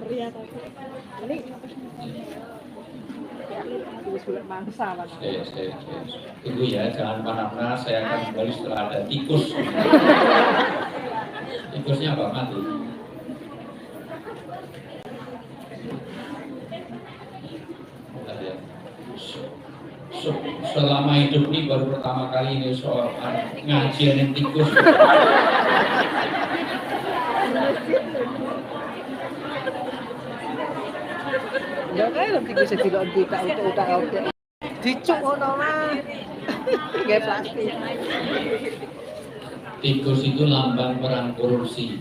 Iya, tapi ini sudah mangsa lah. Tunggu ya, jangan panas-panas. Saya akan kembali setelah ada tikus. Tikusnya apa? Mati. Selama hidup ini baru pertama kali ini soal ngajian tikus. Ya kan tikus tidak utak dicuk ngono mah. Kayak plastik. Tikus itu lambang perang korupsi.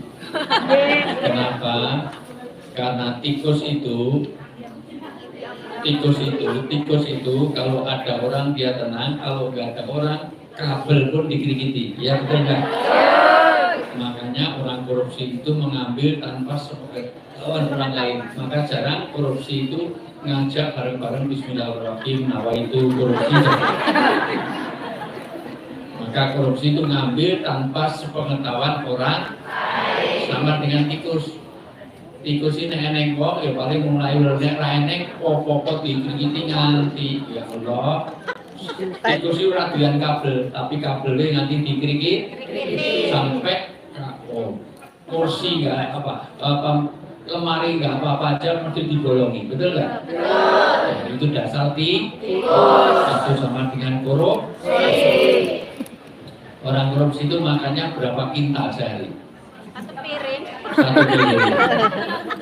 Kenapa? Karena tikus itu kalau ada orang dia tenang, kalau nggak ada orang kabel pun digerigiti, ya betul nggak? Makanya orang korupsi itu mengambil tanpa sepengetahuan orang lain. Maka jarang korupsi itu ngajak bareng-bareng Bismillahirrahmanirrahim, nawaitu korupsi. Maka korupsi itu ngambil tanpa sepengetahuan orang, sama dengan tikus. Tikus ini eneng kok, ya paling mulai nek ra eneng pokok dikrikiti nganti ya Allah. Tikus itu ora doyan kabel, tapi kabelnya nanti dikrikit sampai kursi enggak apa lemari enggak apa-apa aja mesti dibolongi, betul enggak? Ya, itu dasar tikus. Itu sama dengan korupsi. Orang korupsi itu makannya berapa kintal sehari? Satu piring.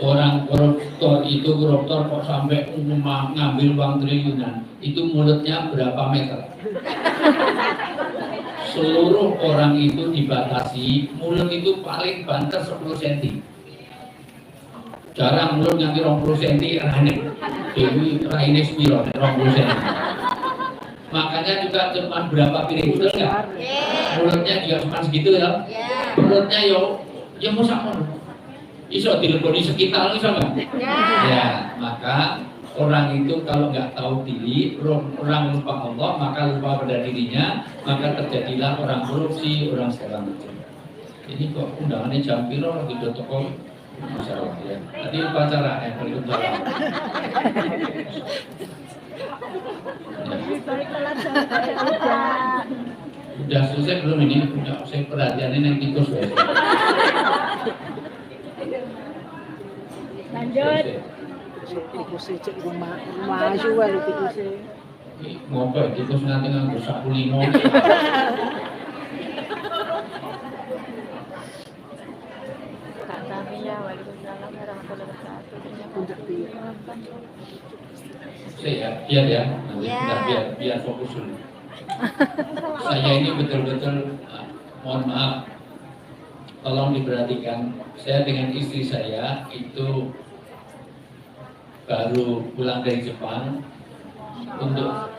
Orang koruptor itu kok sampai ngambil uang triliunan, itu mulutnya berapa meter? Seluruh orang itu dibatasi, mulut itu paling banter 10 cm. Jarang mulut nganti 20 cm, Dewi Raine Spiro 20 cm. Makanya juga cuma berapa piring, betul nggak? Mulutnya juga cuma segitu ya. Mulutnya ya mau sama. Iso dileboni sekitar iso nggak? Ya, maka orang itu kalau nggak tahu diri, orang lupa Allah, maka lupa pada dirinya, maka terjadilah orang korupsi, orang segala macam. Ini kok undangannya jam piro lagi do toko? Masalah ya. Tadi upacara Waalaikumsalam. Udah selesai belum ini? Udah saya perhatiannya yang tikus ya. Lanjut. Tikus cek maju wae tikus. Ngopo tikus nanti nganggo sapu limo. Biar ya, biar fokus dulu. Saya ini betul-betul mohon maaf, tolong diperhatikan. Saya dengan istri saya itu baru pulang dari Jepang. Untuk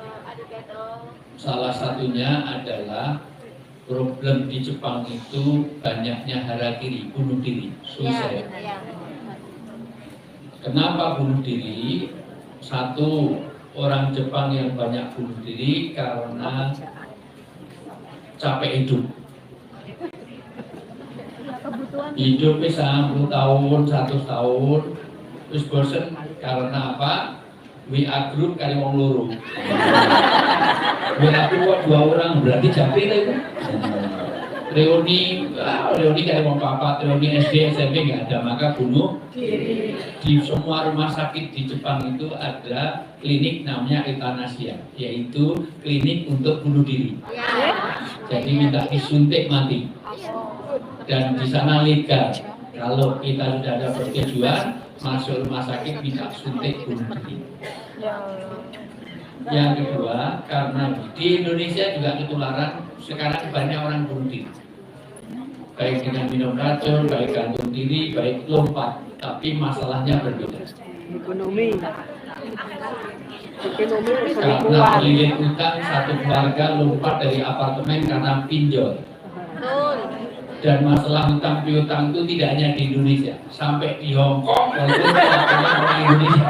salah satunya adalah problem di Jepang itu banyaknya harakiri, bunuh diri, suicide. Kenapa bunuh diri? Satu, orang Jepang yang banyak bunuh diri karena capek hidup. Hidup bisa 10 tahun, 100 tahun, terus bosen karena apa? WA group kali wong loro. WA group kok 2 orang berarti capek itu. Reuni kali wong papat, reuni SD, SMP nggak ada, maka bunuh diri. Di semua rumah sakit di Jepang itu ada klinik namanya euthanasia, yaitu klinik untuk bunuh diri. Jadi minta disuntik mati. Dan di sana legal. Kalau kita sudah ada persetujuan masuk rumah sakit minta suntik bunuh diri. Yang kedua, karena di Indonesia juga ketularan, sekarang banyak orang bunuh diri. Baik dengan minum racun, baik gantung diri, baik lompat, tapi masalahnya berbeda. Ekonomi Karena terlilit utang, satu keluarga lompat dari apartemen karena pinjol. Dan masalah hutang piutang itu tidak hanya di Indonesia, sampai di Hong Kong, walaupun orang Indonesia.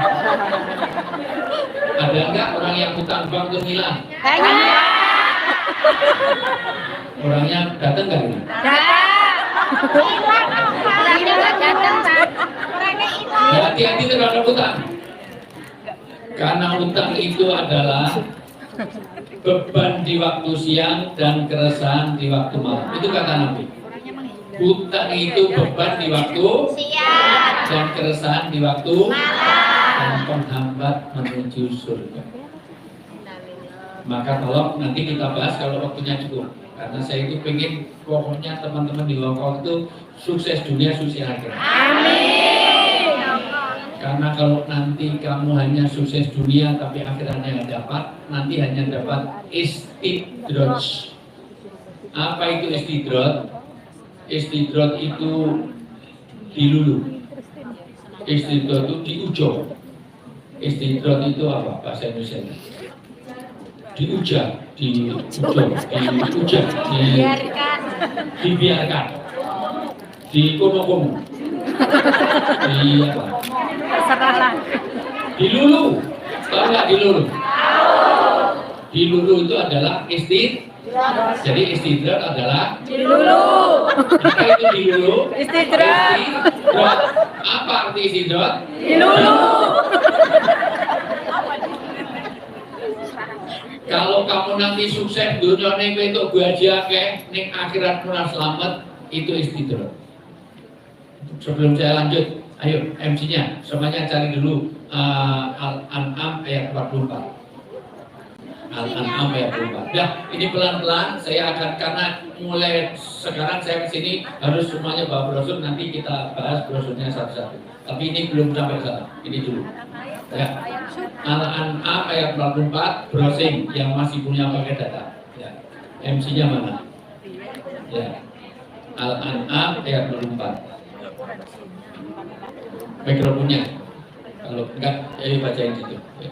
Ada enggak orang yang hutang bank itu hilang? Orangnya datang nggak ini? Datang. hati-hati terhadap utang. Karena utang itu adalah beban di waktu siang dan keresahan di waktu malam. Itu kata Nabi. Utang itu beban di waktu siang dan keresahan di waktu malam dan penghambat menuju surga. Maka tolong nanti kita bahas kalau waktunya cukup. Karena saya itu pengen pokoknya teman-teman di Hongkong itu sukses dunia, sukses akhirat. Amin. Karena kalau nanti kamu hanya sukses dunia tapi akhirnya nggak dapat, nanti hanya dapat istidraj. Apa itu istidraj? Istidraj itu dilulu. Istidraj itu diujung. Istidraj itu apa bahasa Indonesia? Diujar, dibiarkan, dikono-kono, dilulu, tahu nggak dilulu? Dilulu itu adalah jadi istidrat adalah dilulu. Apa itu dilulu? Istidrat. Apa arti istidrat? Dilulu. Kalau kamu nanti sukses dunia ning itu gaji akeh, ning akhirat ora selamat, itu istidrat. Sebelum saya lanjut, ayo MC-nya semuanya cari dulu Al-An'am ayat 44. Al-An'am ayat 44. Nah, ini pelan-pelan saya akan, karena mulai sekarang saya kesini harus semuanya bawa brosur, nanti kita bahas brosurnya satu-satu. Tapi ini belum sampai sana, ini dulu. Ya. Al-An'am ayat 44, browsing yang masih punya pakai data. Ya. MC-nya mana? Ya. Al-An'am ayat 44. Mikrofonnya. Kalau enggak, ya bacain situ. Ya.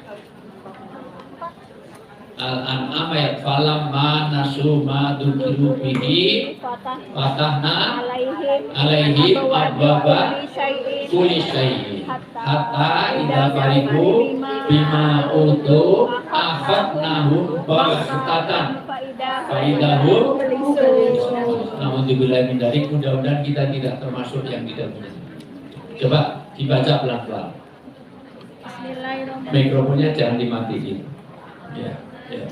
Al-An'am ayat falam ma nasu ma dukiru bihi fatahna alaihim abwaba kulli syai'in hatta idza fariqu bima utu akhadnahum baghtatan faidahum. Namun dibilang dari mudah-mudahan kita tidak termasuk yang tidak punya. Coba dibaca pelan-pelan. Mikrofonnya jangan dimatiin. Ya. Ya.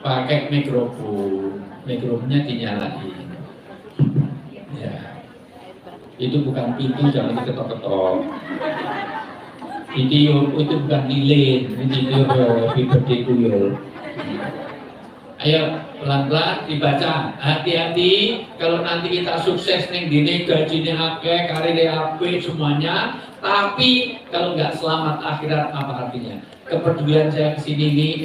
Pakai mikrofonnya dinyalain. Ya. Itu bukan pintu, jangan diketok-ketok. Itu bukan lilin, itu seperti tuyul. Ayo pelan-pelan dibaca. Hati-hati kalau nanti kita sukses nih gini, gajinya akeh, karirnya apik semuanya, tapi kalau nggak selamat akhirat apa artinya? Kepedulian saya kesini ini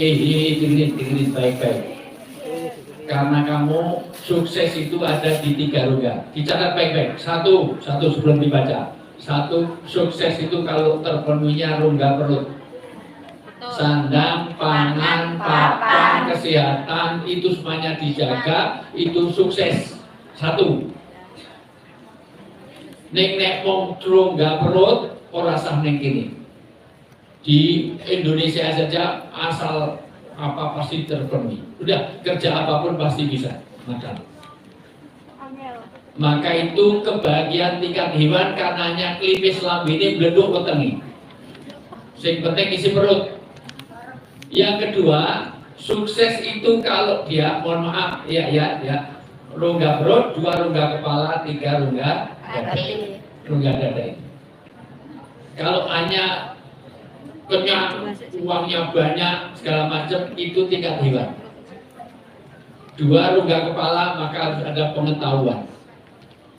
dengerin baik-baik. Karena kamu sukses itu ada di 3 rongga. Dicatat baik-baik. Satu sebelum dibaca. Satu, sukses itu kalau terpenuhinya rongga perut. Sandang, pangan, papan, kesehatan itu semuanya dijaga, itu sukses. Satu. Nek wong rongga perut ora sah ning kene. Di Indonesia saja asal apa pasti terpenuhi. Udah kerja apapun pasti bisa makan. Maka itu kebahagiaan tingkat hewan karenanya klimis lambe ini bleduk wetengi. Sing penting isi perut. Yang kedua, sukses itu kalau dia, mohon maaf, ya, rongga perut, 2 rongga kepala, 3 rongga dada. Kalau hanya kenyang, uangnya banyak, segala macam, itu tingkat hewan. 2 rongga kepala, maka harus ada pengetahuan.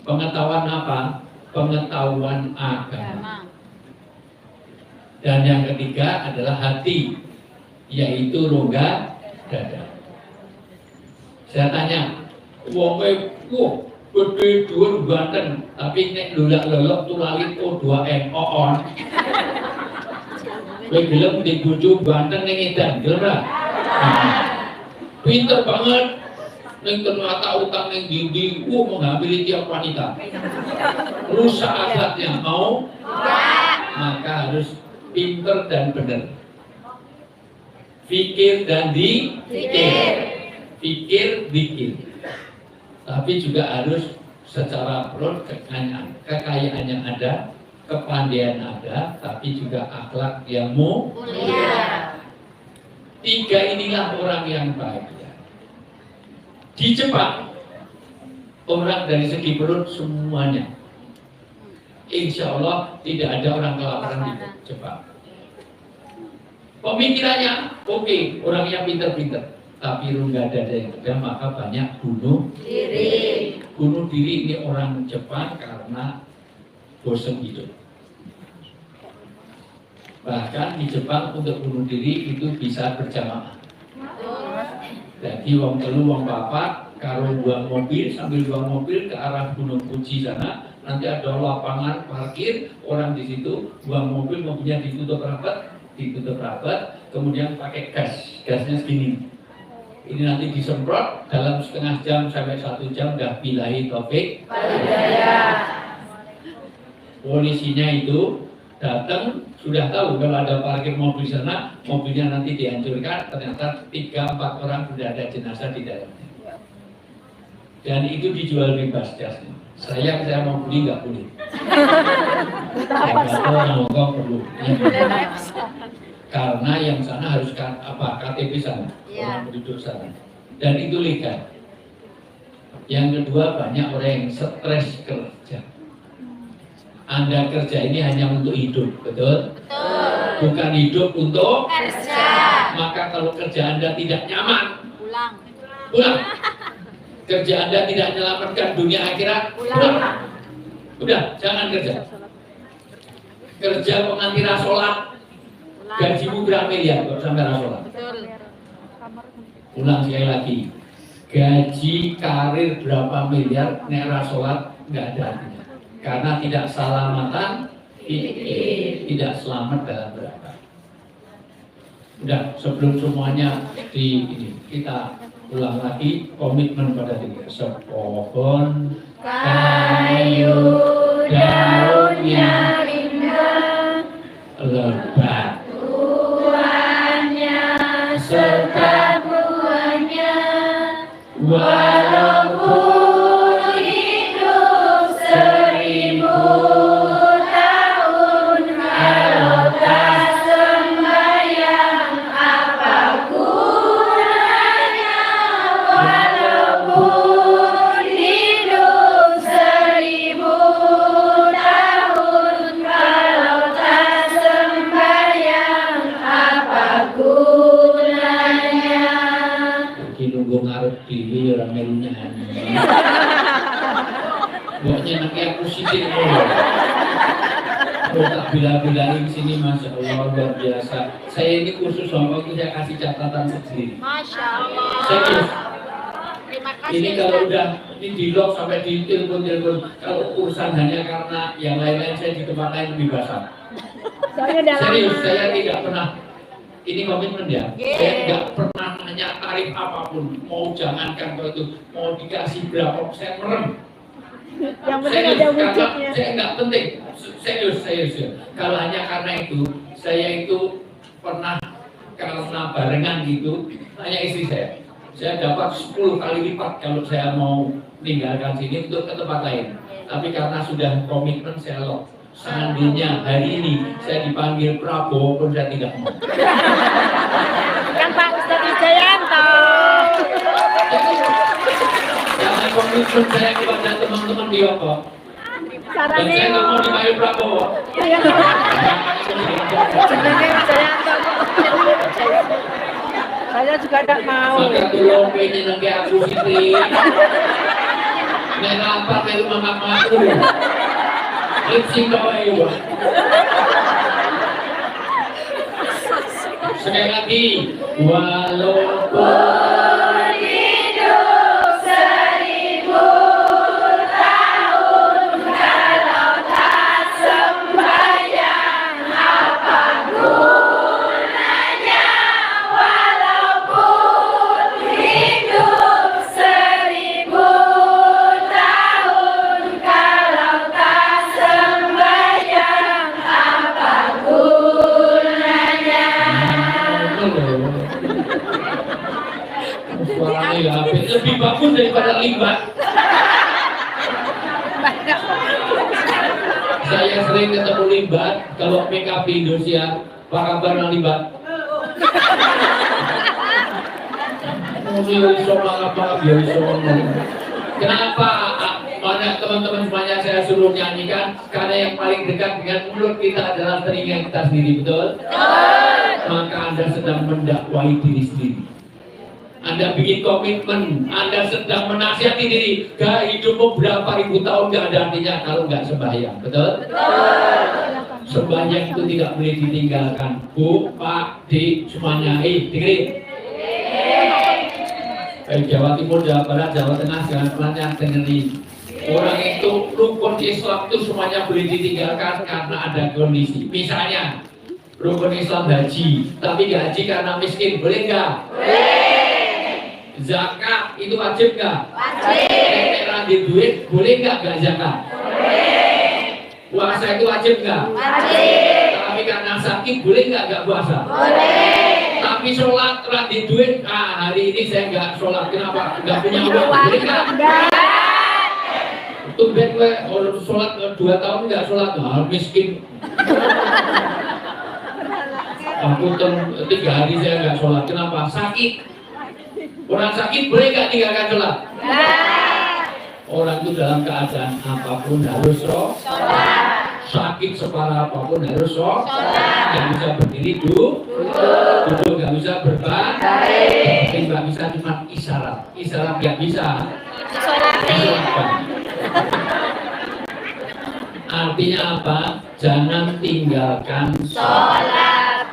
Pengetahuan apa? Pengetahuan agama. Dan yang ketiga adalah hati, yaitu rongga dada. Saya tanya, wongnya, gede dhuwur banten, tapi nek lolak-lolok tulalit 2 on. Kowe gelem di bojo banten ning edan, gelem ora? Pinter banget. Ning ternyata utang ning ndi mengambil tiap wanita. Rusak akhlaknya, mau? Maka harus pinter dan benar. Fikir dan dipikir. Fikir, dikir. Tapi juga harus secara perut kekayaannya ada, kepandaian ada, tapi juga akhlak yang mulia. 3 inilah orang yang bahagia. Di Jepang, orang dari segi perut semuanya, insya Allah tidak ada orang kelaparan di Jepang. Pemikirannya oke, orangnya pinter-pinter, tapi nggak ada yang ada, maka banyak bunuh Diri. Bunuh diri ini orang Jepang karena bosan hidup. Bahkan di Jepang untuk bunuh diri itu bisa berjamaah. Jadi wong telu wong papat karo buang mobil, sambil buang mobil ke arah Gunung Fuji sana, nanti ada lapangan parkir, orang di situ buang mobil, mobilnya ditutup rapat, kemudian pakai gasnya segini. Ini nanti disemprot dalam setengah jam sampai 1 jam, dah bilahi taufik. Polisinya itu datang, sudah tahu kalau ada parkir mobil sana, mobilnya nanti dihancurkan, ternyata 3-4 orang sudah ada jenazah di dalamnya. Dan itu dijual bebas jasnya. Saya mau beli nggak boleh. Saya nggak tahu orang Hongkong perlu. Karena yang sana harus KTP sana, orang penduduk sana. Dan itu legal. Yang kedua, banyak orang yang stres kerja. Anda kerja ini hanya untuk hidup, betul? Bukan hidup untuk kerja. Maka kalau kerja Anda tidak nyaman, Pulang. Kerja Anda tidak menyelamatkan dunia akhirat, pulang. Udah, jangan kerja. Kerja pengantin sholat, gajimu berapa miliar kalau sampai sholat? Betul. Ulang sekali lagi, gaji karir berapa miliar, nek sholat nggak ada artinya. Karena tidak selamatan, tidak selamat dalam berapa. Udah, sebelum semuanya kita ulang lagi komitmen pada diri. Sepohon kayu daunnya indah, lebat, tuannya serta buahnya, walaupun hidup 1000 tahun, kalau tak sembahyang apa gunanya? Walaupun hidup 1000 tahun, kalau tak sembahyang apa gunanya? nunggu ngarep diri orang melunya. Pokoknya nanti aku sidik kalau tak bila-bilain sini, Masya Allah, luar biasa. Saya ini khusus sama itu saya kasih catatan sendiri. Masya Allah. Serius. Terima kasih. Ini kalau udah ini di lock sampai di telepon, kalau urusan hanya karena yang lain-lain saya di tempat lain lebih basah. Soalnya dalam Serius, saya tidak pernah. Ini komitmen ya. Saya nggak pernah nanya tarif apapun. Mau jangankan kalau itu mau dikasih berapa, saya merem. yang penting ada wujudnya. Saya nggak penting. Serius. Kalau hanya karena itu, saya itu pernah karena barengan gitu, tanya istri saya. Saya dapat 10 kali lipat kalau saya mau meninggalkan sini untuk ke tempat lain. Tapi karena sudah komitmen saya lock. Seandainya hari ini saya dipanggil Prabowo pun saya tidak mau. Kan Pak Ustadz Wijayanto. Karena komitmen saya kepada teman-teman di Hongkong. Dan Caranya saya nggak mau dipanggil Prabowo. Jenenge Wijayanto. Saya juga tidak mau. Maka tolong pengen lagi aku sini. Mereka apa melu mamak-maku. Lipsing doa ibu. Sekali lagi, walaupun hidup 1000 tahun, kalau tak sembahyang apa gunanya? Walaupun hidup 1000 tahun, kalau tak sembahyang apa gunanya? suaranya lebih bagus daripada limbah. Saya sering ketemu Libat, kalau PKB Indonesia, apa kabar nang Libat? Kenapa? Mana teman-teman semuanya saya suruh nyanyikan? Karena yang paling dekat dengan mulut kita adalah telinga kita sendiri, betul? Maka Anda sedang mendakwai diri sendiri. Anda bikin komitmen, Anda sedang menasihati diri. Gak hidupmu berapa ribu tahun gak ada artinya kalau gak sembahyang, betul? Sembahyang itu tidak boleh ditinggalkan. Bu, Pak, Dik, semuanya, dengerin. Jawa Timur, Jawa Barat, Jawa Tengah, jangan pelannya dengerin. Orang itu rukun Islam itu semuanya boleh ditinggalkan karena ada kondisi. Misalnya rukun Islam haji, tapi gak haji karena miskin, boleh nggak? Boleh. Zakat itu wajib nggak? Wajib. Randi duit, boleh nggak zakat? Boleh. Puasa itu wajib nggak? Wajib. Tapi karena sakit, boleh nggak puasa? Boleh. Tapi sholat randi duit, hari ini saya nggak sholat, kenapa? Nggak punya uang, boleh nggak? Tumben gue orang sholat 2 tahun nggak sholat, miskin. Aku 3 hari saya nggak sholat, kenapa? Sakit. Orang sakit boleh nggak tinggalkan sholat? Orang itu dalam keadaan apapun harus sholat. Sakit separah apapun harus sholat. Nggak bisa berdiri duduk nggak bisa berbaring, nggak bisa cuma isyarat nggak bisa. Artinya apa? Jangan tinggalkan sholat.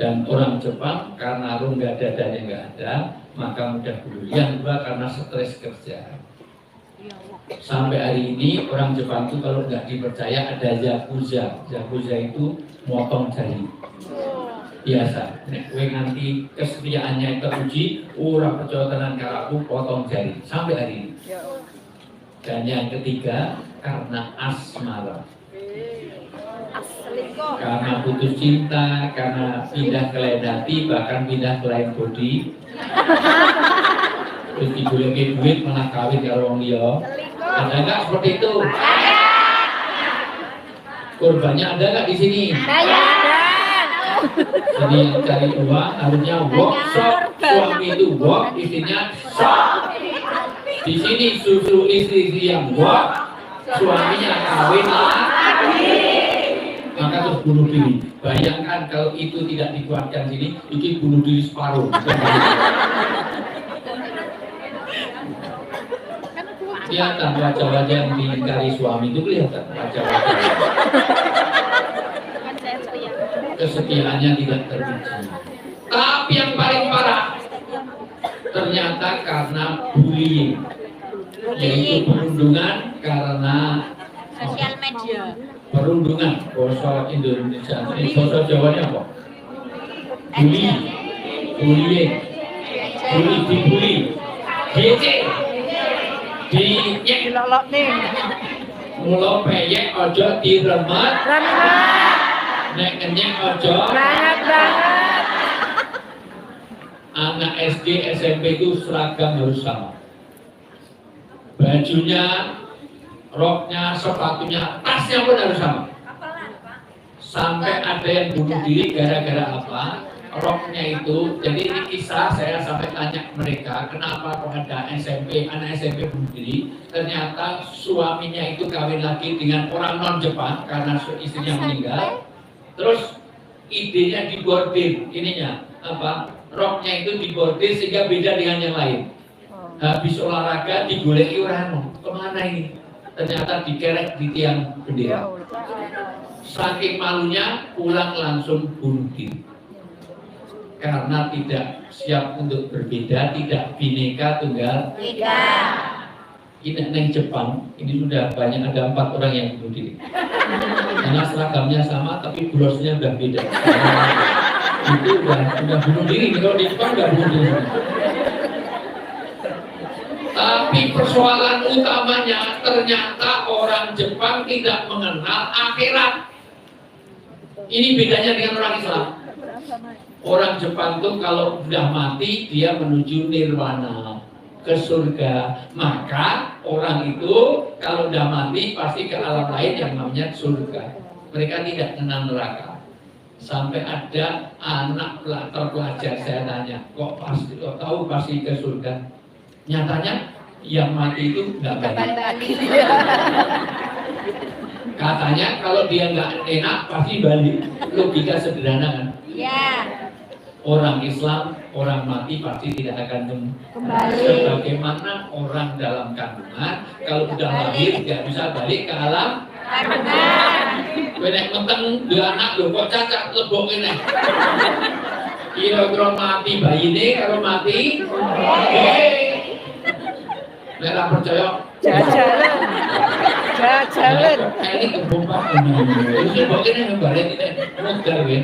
Dan orang Jepang karena rongga dadanya nggak ada, maka mudah bunuh. Yang kedua karena stres kerja. Sampai hari ini orang Jepang itu kalau nggak dipercaya ada yakuza. Yakuza itu motong jari. Biasa. Nek kowe nganti kesetiaannya teruji, ora percaya tenan karo aku, potong jari. Sampai hari ini. Dan yang ketiga karena asmara. Karena putus cinta, karena pindah ke lain hati, bahkan pindah ke lain body. Terus dibolehin duit malah kawin karo wong liya. Ada nggak seperti itu? Ada. Korbannya ada nggak di sini? Ada. Jadi yang cari uang harusnya workshop, suami itu work, istrinya shop. Di sini susu istri yang work, suaminya kawin lagi. Maka terus bunuh diri. Bayangkan kalau itu tidak dikuatkan sini, ini bunuh diri separuh. Kelihatan wajah-wajah yang diingkari suami itu kelihatan wajah-wajah. Kesetiaannya tidak teruji. Tapi yang paling parah ternyata karena bullying, yaitu perundungan karena sosial media. Perundungan, bahasa Indonesia, bahasa Jawanya apa? Bullying, dibully, dinyek, mula peyek ojo diremet, nek ngenyek ojo. Anak SD, SMP itu seragam harus sama. Bajunya, roknya, sepatunya, tasnya pun harus sama. Sampai ada yang bunuh diri gara-gara apa? Roknya itu, jadi ini kisah saya sampai tanya mereka, kenapa kok ada SMP, anak SMP bunuh diri? Ternyata suaminya itu kawin lagi dengan orang non-Jepang karena istrinya meninggal. Terus idenya dibordir, ininya apa? Roknya itu dibordir sehingga beda dengan yang lain. Habis olahraga digoleki orang, kemana ini? Ternyata dikerek di tiang bendera. Saking malunya pulang langsung bunuh diri. Karena tidak siap untuk berbeda, tidak bineka tunggal ika. Ini neng Jepang, ini sudah banyak, ada 4 orang yang bunuh diri. Karena seragamnya sama tapi brosnya udah beda. Itu udah bunuh diri, kalau di Jepang udah bunuh diri. Tapi persoalan utamanya ternyata orang Jepang tidak mengenal akhirat. Ini bedanya dengan orang Islam. Orang Jepang tuh kalau sudah mati dia menuju nirwana. ke surga. Maka orang itu kalau udah mati pasti ke alam lain yang namanya surga. Mereka tidak kenal neraka. Sampai ada anak terpelajar saya tanya, kok tahu pasti ke surga? Nyatanya yang mati itu nggak balik. Katanya kalau dia nggak enak pasti balik. Logika sederhana kan? Iya. Orang Islam, orang mati pasti tidak akan Kembali. Sebagaimana orang dalam kandungan, kalau sudah lahir tidak bisa balik ke alam Kandungan. Benek menteng dua anak lho kok cacat lebok ini. Kira-kira mati bayi ini kalau mati. Nek ora percaya Jajalan. Jajalan. ini kebompak ini. Terus lebok ini balik ini modal ya.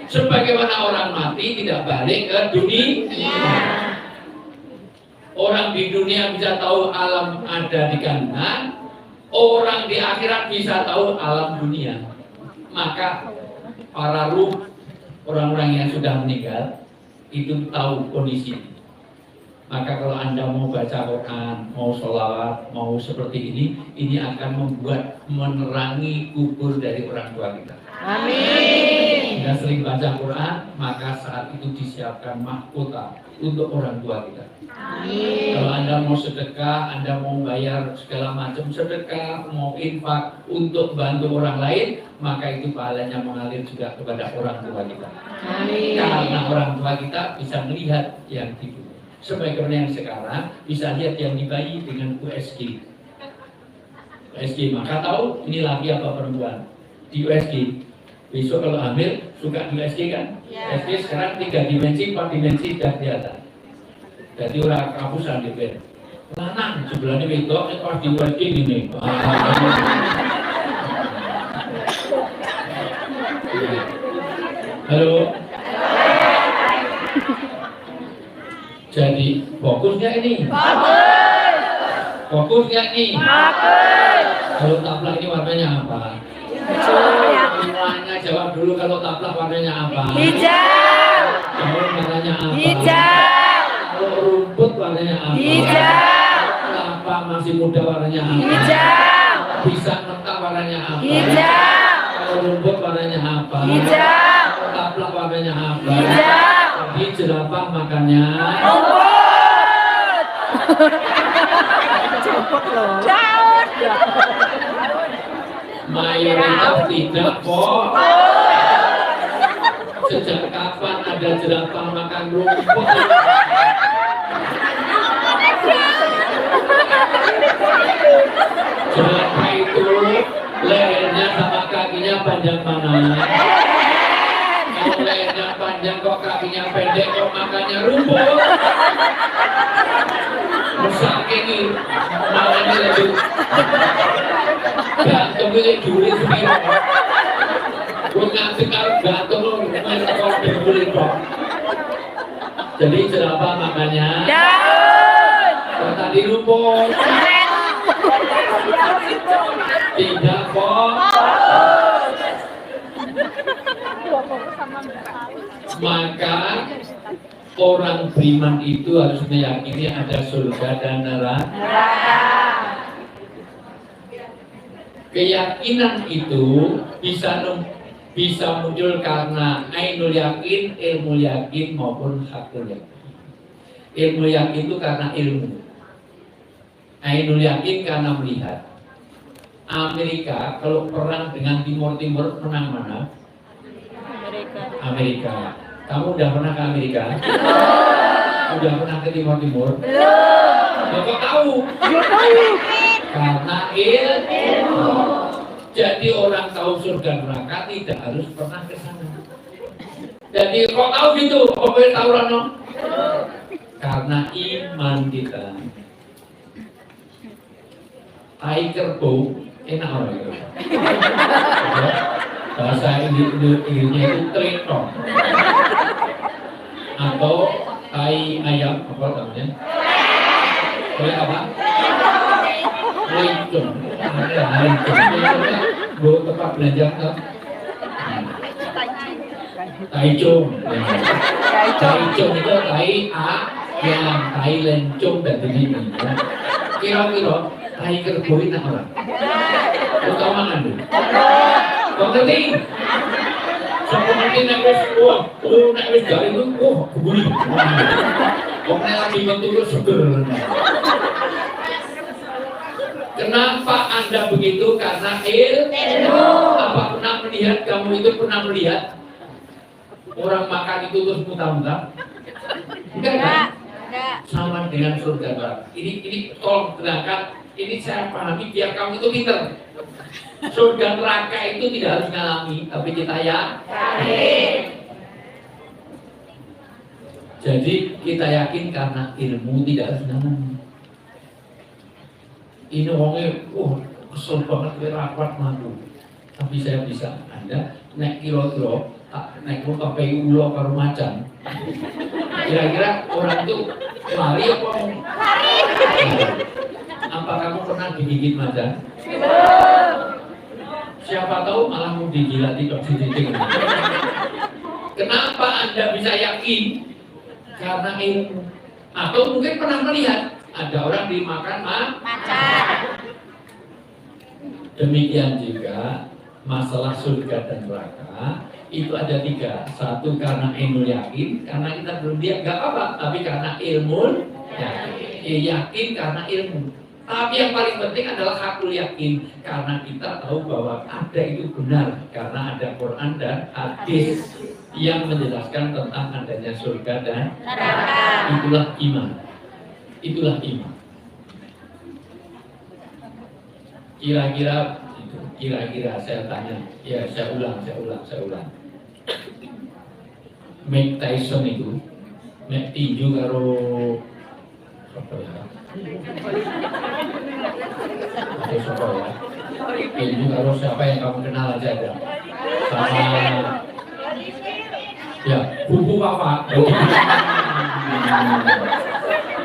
Sebagaimana orang mati tidak balik ke dunia. Orang di dunia bisa tahu alam ada di kandungan. Orang di akhirat bisa tahu alam dunia. Maka para ruh, orang-orang yang sudah meninggal itu tahu kondisi. Maka kalau Anda mau baca Quran, mau sholawat, mau seperti ini akan membuat menerangi kubur dari orang tua kita. Amin. Jika sering baca Quran, maka saat itu disiapkan mahkota untuk orang tua kita. Amin. Kalau Anda mau sedekah, Anda mau bayar segala macam sedekah, mau infak untuk bantu orang lain, maka itu pahalanya mengalir juga kepada orang tua kita. Amin. Karena orang tua kita bisa melihat yang di dunia. Sebagaimana yang sekarang bisa lihat yang di bayi dengan USG. USG, maka tahu ini laki apa perempuan di USG. Besok kalau hamil suka di USG kan? Ya. USG sekarang 3 dimensi, 4 dimensi sudah kelihatan. Jadi orang kapusan di bed. Lanang sebelahnya wedok, pas di USG gini. Halo. Jadi fokus nggak ini? Bagus. Fokus nggak ini? Bagus. Kalau taplak ini warnanya apa? Semuanya jawab dulu, kalau taplak warnanya apa? Hijau. Kalau warnanya apa? Hijau. Kalau rumput warnanya apa? Hijau. Kelapa masih muda warnanya apa? Hijau. Pisang mentah warnanya apa? Hijau. Kalau rumput warnanya apa? Hijau. Kalau taplak warnanya apa? Hijau. Jadi jerapah makannya Rumput. Cepet loh. Daun. mayoritas tidak kok. Sejak kapan ada jerapah makan rumput? Jerapah itu lehernya sama kakinya panjang mana? Kalau lehernya panjang kok kakinya pendek kok makannya rumput? Besar ini makannya lebih gantung ini juri sendiri. Gue ngasih kalau gantung lo main kok juri kok. Jadi jerapah makannya Daun. kok tadi rumput. Tidak kok. Maka orang beriman itu harus meyakini ada surga dan neraka. Keyakinan itu bisa muncul karena ainul yakin, ilmu yakin maupun hakul yakin. Ilmu yakin itu karena ilmu. Ainul yakin karena melihat. Amerika kalau perang dengan Timur menang mana? Amerika. Kamu udah pernah ke Amerika? Udah pernah ke Timur? Belum. Kok tahu? Karena ilmu. Jadi orang tahu surga neraka tidak harus pernah ke sana. Jadi kok tahu gitu? Kok tahu Rano? Karena iman kita. Tai kerbau enak orang itu. Bahasa Inggrisnya itu tretok. Atau tai ayam apa namanya? Boleh apa? Lencong. Bu tempat belanja kan? Taicung. Taicung itu tai yang tai lencung dan ini. Ya. Kira-kira tai kerbau itu orang. Kau mangan dulu. Kau ngerti? Sampai nanti nangis, nangis dari itu, kebuli. Kau lagi bentuk seger. Kenapa Anda begitu? Karena ilmu. Apa pernah melihat, kamu itu pernah melihat orang makan itu terus muntah-muntah? Enggak kan? Sama dengan surga neraka. Ini tolong dengarkan. Ini saya pahami biar kamu itu pinter. Surga neraka itu tidak harus ngalami, tapi kita yakin. Jadi kita yakin karena ilmu tidak harus ngalami. Ini orangnya, kesel banget rapat mampu. Tapi saya bisa. Anda naik kilo-kilo, naik KPU ulo karo macan. Kira-kira orang itu lari apa? Lari. Apa kamu pernah digigit macan? Siapa tahu malah mau digilat di titik. Kenapa Anda bisa yakin? Karena ilmu. Atau mungkin pernah melihat ada orang dimakan macan. Demikian juga masalah surga dan neraka itu ada 3. Satu karena ilmu yakin, karena kita belum lihat nggak apa, tapi karena ilmu yakin karena ilmu. Tapi yang paling penting adalah hakul yakin, karena kita tahu bahwa ada itu benar, karena ada Quran dan hadis yang menjelaskan tentang adanya surga dan neraka. Itulah iman. Itulah iman. Kira-kira saya tanya, ya saya ulang. Mike Tyson itu, tinju karo apa ya? Siapa ya? Tinju karo siapa yang kamu kenal aja ada. Sama ya, buku papa.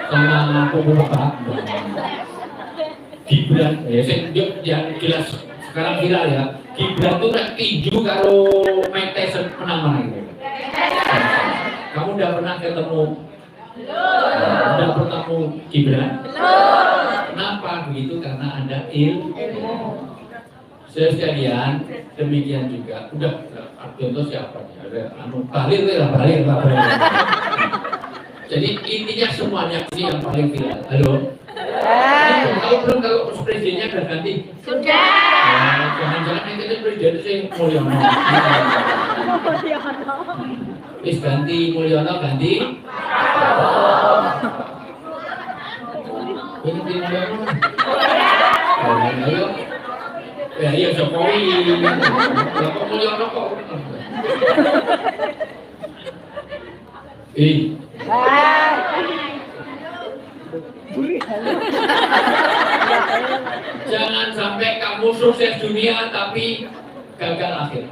Sama buku papa. Gibran, yang jelas sekarang viral ya. Gibran tuh nak tinju karo Mike Tyson menang mana itu? Kamu udah pernah ketemu? Udah bertemu Gibran? Kenapa begitu? Karena ada ilmu. Sekalian, demikian juga. Udah, contoh siapa? Ada Bahlil lah. Jadi intinya semuanya ini yang paling viral. Halo? Kalau presidennya sudah ganti? Sudah. Jangan-jangan ini presiden sih Mulyono. Wis ganti Mulyono ganti. Ini Mulyono. Ayo. Ya iya Jokowi. Kok Mulyono kok? Jangan sampai kamu sukses dunia tapi gagal akhir.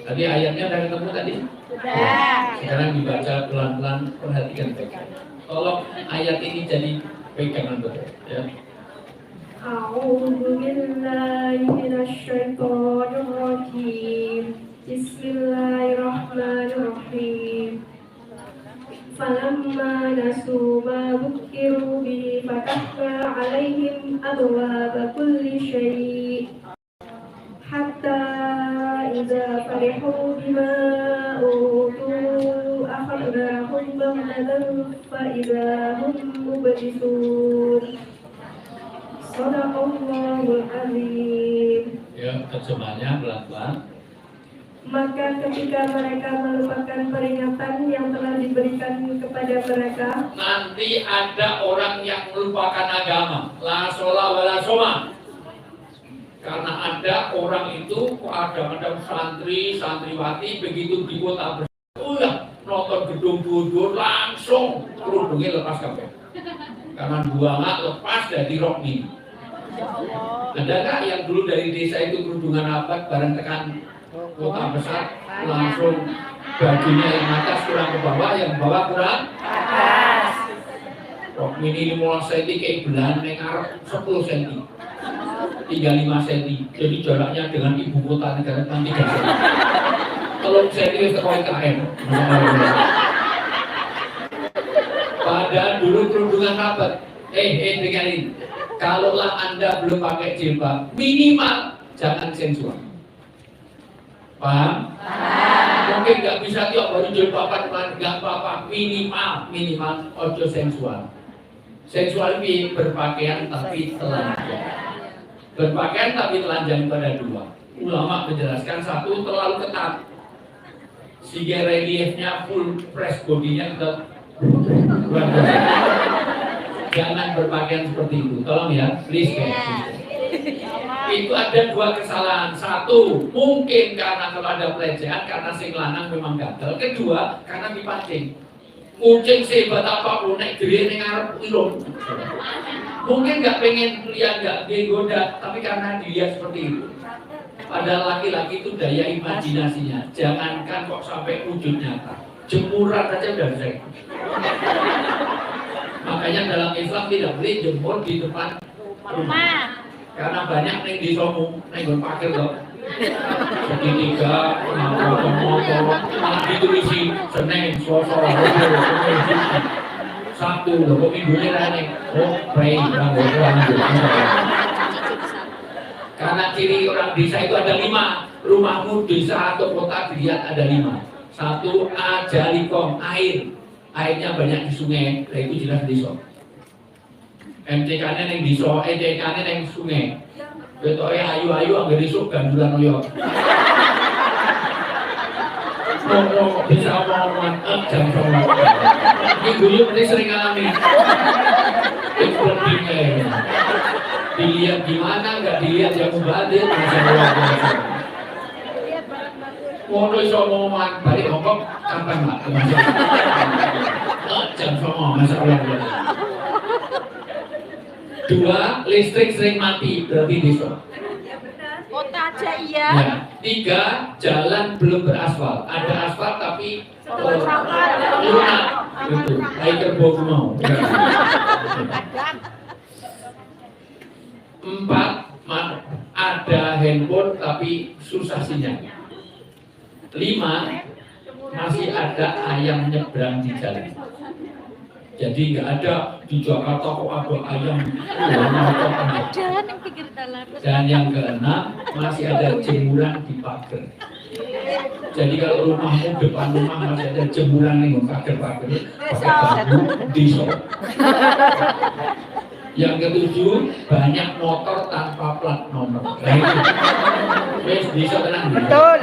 Tadi ayatnya udah ketemu tadi? Sudah. Sekarang dibaca pelan-pelan, perhatikan baik-baik. Tolong ayat ini jadi pegangan betul ya. A'udzu billahi minasyaitonir rajim. Bismillahirrahmanirrahim. Falamma nasu ma bukiru bihi fatahna 'alaihim abwaaba kulli syai' hatta idza farihu bima utu akhadnahum baghtatan fa idza hum mublisun. Shadaqallahul azim. Ya, terjemahnya pelan-pelan. Maka ketika mereka melupakan peringatan yang telah diberikan kepada mereka, nanti ada orang yang melupakan agama, la sholat wa la shoma. Karena ada orang itu, ada santriwati begitu di kota besar, nonton gedung bujur langsung kerudungnya lepas kabeh. Karena buangak lepas dari rok ini. Adakah yang dulu dari desa itu kerudungan rapat bareng tekan kota besar langsung bajunya yang atas kurang ke bawah, yang bawah kurang atas. Rok mini 15 cm kayak belan yang ngarep 10 cm, 35 cm. Jadi jaraknya dengan ibu kota negara 3 cm. Kalau cm itu sekolah KM. keadaan dulu kerudungan rapat. Dengerin. Kalaulah Anda belum pakai jilbab, minimal jangan sensual. Paham? Mungkin nggak bisa tiap hari jilbaban, nggak apa-apa. Minimal ojo sensual. Sensual ini berpakaian tapi telanjang. Berpakaian tapi telanjang itu ada dua. Ulama menjelaskan, satu terlalu ketat, sehingga reliefnya full press bodinya ke luar biasa. Jangan berpakaian seperti itu, tolong ya, please guys. Itu ada dua kesalahan. Satu, mungkin karena kalau ada pelecehan karena sing lanang memang gagal. Kedua, karena dipancing. Kucing sehebat apapun naik gede ning ngarep ilmu. Mungkin nggak pengen lihat, nggak digoda, tapi karena dilihat seperti itu. Padahal laki-laki itu daya imajinasinya. Jangankan kok sampai wujud nyata, jemuran aja udah bisa. Makanya dalam Islam tidak boleh jemur di depan rumah. Karena banyak yang disomong, yang berpakir loh. Segitiga, motor, malah ditulisi Senin, Selasa, Sabtu, loh, kok minggunya rane. Pray, karena ciri orang desa itu ada 5. Rumahmu desa atau kota dilihat ada 5. 1, ajalikom, air. Airnya banyak di sungai, nah itu jelas desa. MCK-nya yang diso, ECK-nya yang sungai. Betoknya ayu-ayu anggere isuk gandulan oyo. Kok bisa omongan jam 9. Minggu ini sering alami. Itu lebih dilihat gimana, nggak dilihat yang mubadil, masya Allah. Mau iso omongan balik Hongkong kapan Pak? Jam 9, masya Allah. 2, listrik sering mati, berarti desa. Kota aja iya. Ya. 3, jalan belum beraspal. Ada aspal tapi lunak. Itu, air kerbau mau. 4, ada handphone tapi susah sinyal. 5, masih ada ayam nyebrang di jalan. Jadi nggak ada di Jakarta kok ada ayam. Ada yang pinggir jalan. Dan yang ke-6, masih ada jemuran di pagar. Jadi kalau rumahmu depan rumah masih ada jemuran nih pagar-pagar, pakai bambu diso. Yang ke-7, banyak motor tanpa plat nomor. Wes diso tenang. Betul.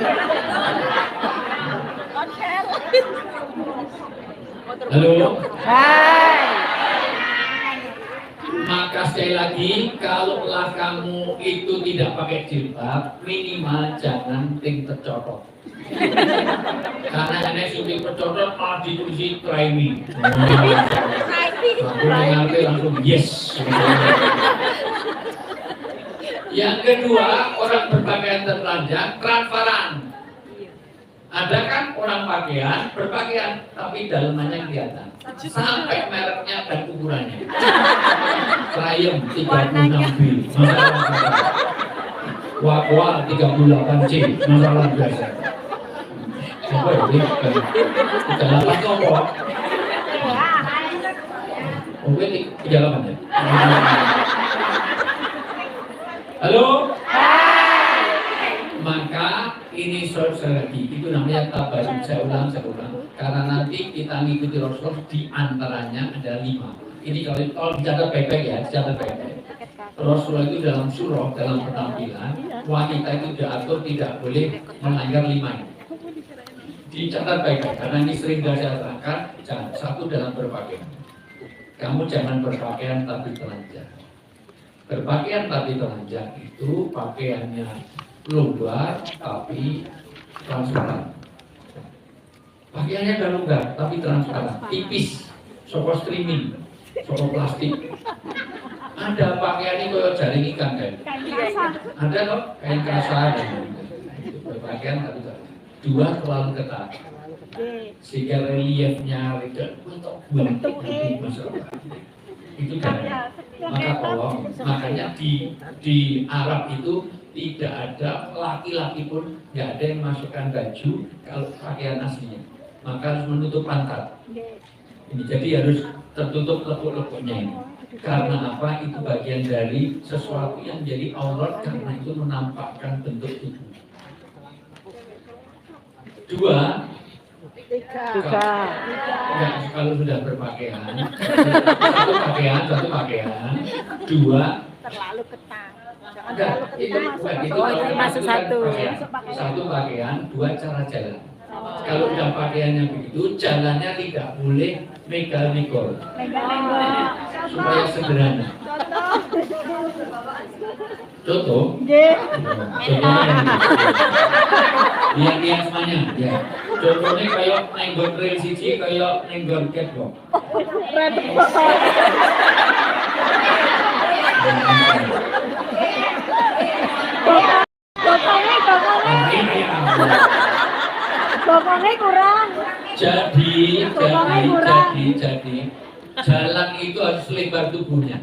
Halo. Hai. Maka sekali lagi, kalaulah kamu itu tidak pakai jilbab, minimal jangan ting tercopot. Karena nenek syuting tercopot malah ditulis try me. Aku ngerti langsung yes. Yang kedua, orang berpakaian telanjang transparan. Ada kan orang berpakaian tapi dalamannya kelihatan. Sampai mereknya dan ukurannya. Triumph 36B, masalah. Wakwa 38C, masalah biasa. Coba ini 38 kok. Mungkin 38 ya. Halo? Maka ini saudara lagi, itu namanya tabayun. Saya ulang. Karena nanti kita ngikuti Rasul, di antaranya ada 5. Ini kalau dicatat baik-baik ya, dicatat baik-baik. Rasul itu dalam surah, dalam penampilan, wanita itu diatur tidak boleh melanggar 5 ini. Dicatat baik-baik, karena ini sering saya terangkan. Jangan, 1 dalam berpakaian. Kamu jangan berpakaian tapi telanjang. Berpakaian tapi telanjang itu pakaiannya longgar tapi transparan. Pakaiannya udah longgar tapi transparan, tipis, soko streaming, soko plastik. Ada pakaiannya kayak jaring ikan kan? Ada kok kain kasar. Berpakaian tapi 2 terlalu ketat, sehingga reliefnya bentuk masalah. Itu kan. Maka tolong, makanya di Arab itu tidak ada laki-laki pun nggak ada yang masukkan baju kalau pakaian aslinya, maka harus menutup pantat. Ini jadi harus tertutup lekuk-lekuknya ini. Karena apa? Itu bagian dari sesuatu yang jadi aurat karena itu menampakkan bentuk tubuh. 2, Tiga. enggak, kalau sudah berpakaian, satu pakaian, 2, Terlalu ketat. enggak, itu bukan itu kalau masuk satu. Satu pakaian, 2 cara jalan. Kalau udah pakaiannya begitu, jalannya tidak boleh megal-megol supaya sederhana. Contoh, contohnya lihat semuanya, ya. Contohnya kayak nenggon rel siji, kayak nenggon catwalk. Bokongnya kurang. Jadi jalan itu harus lebar tubuhnya.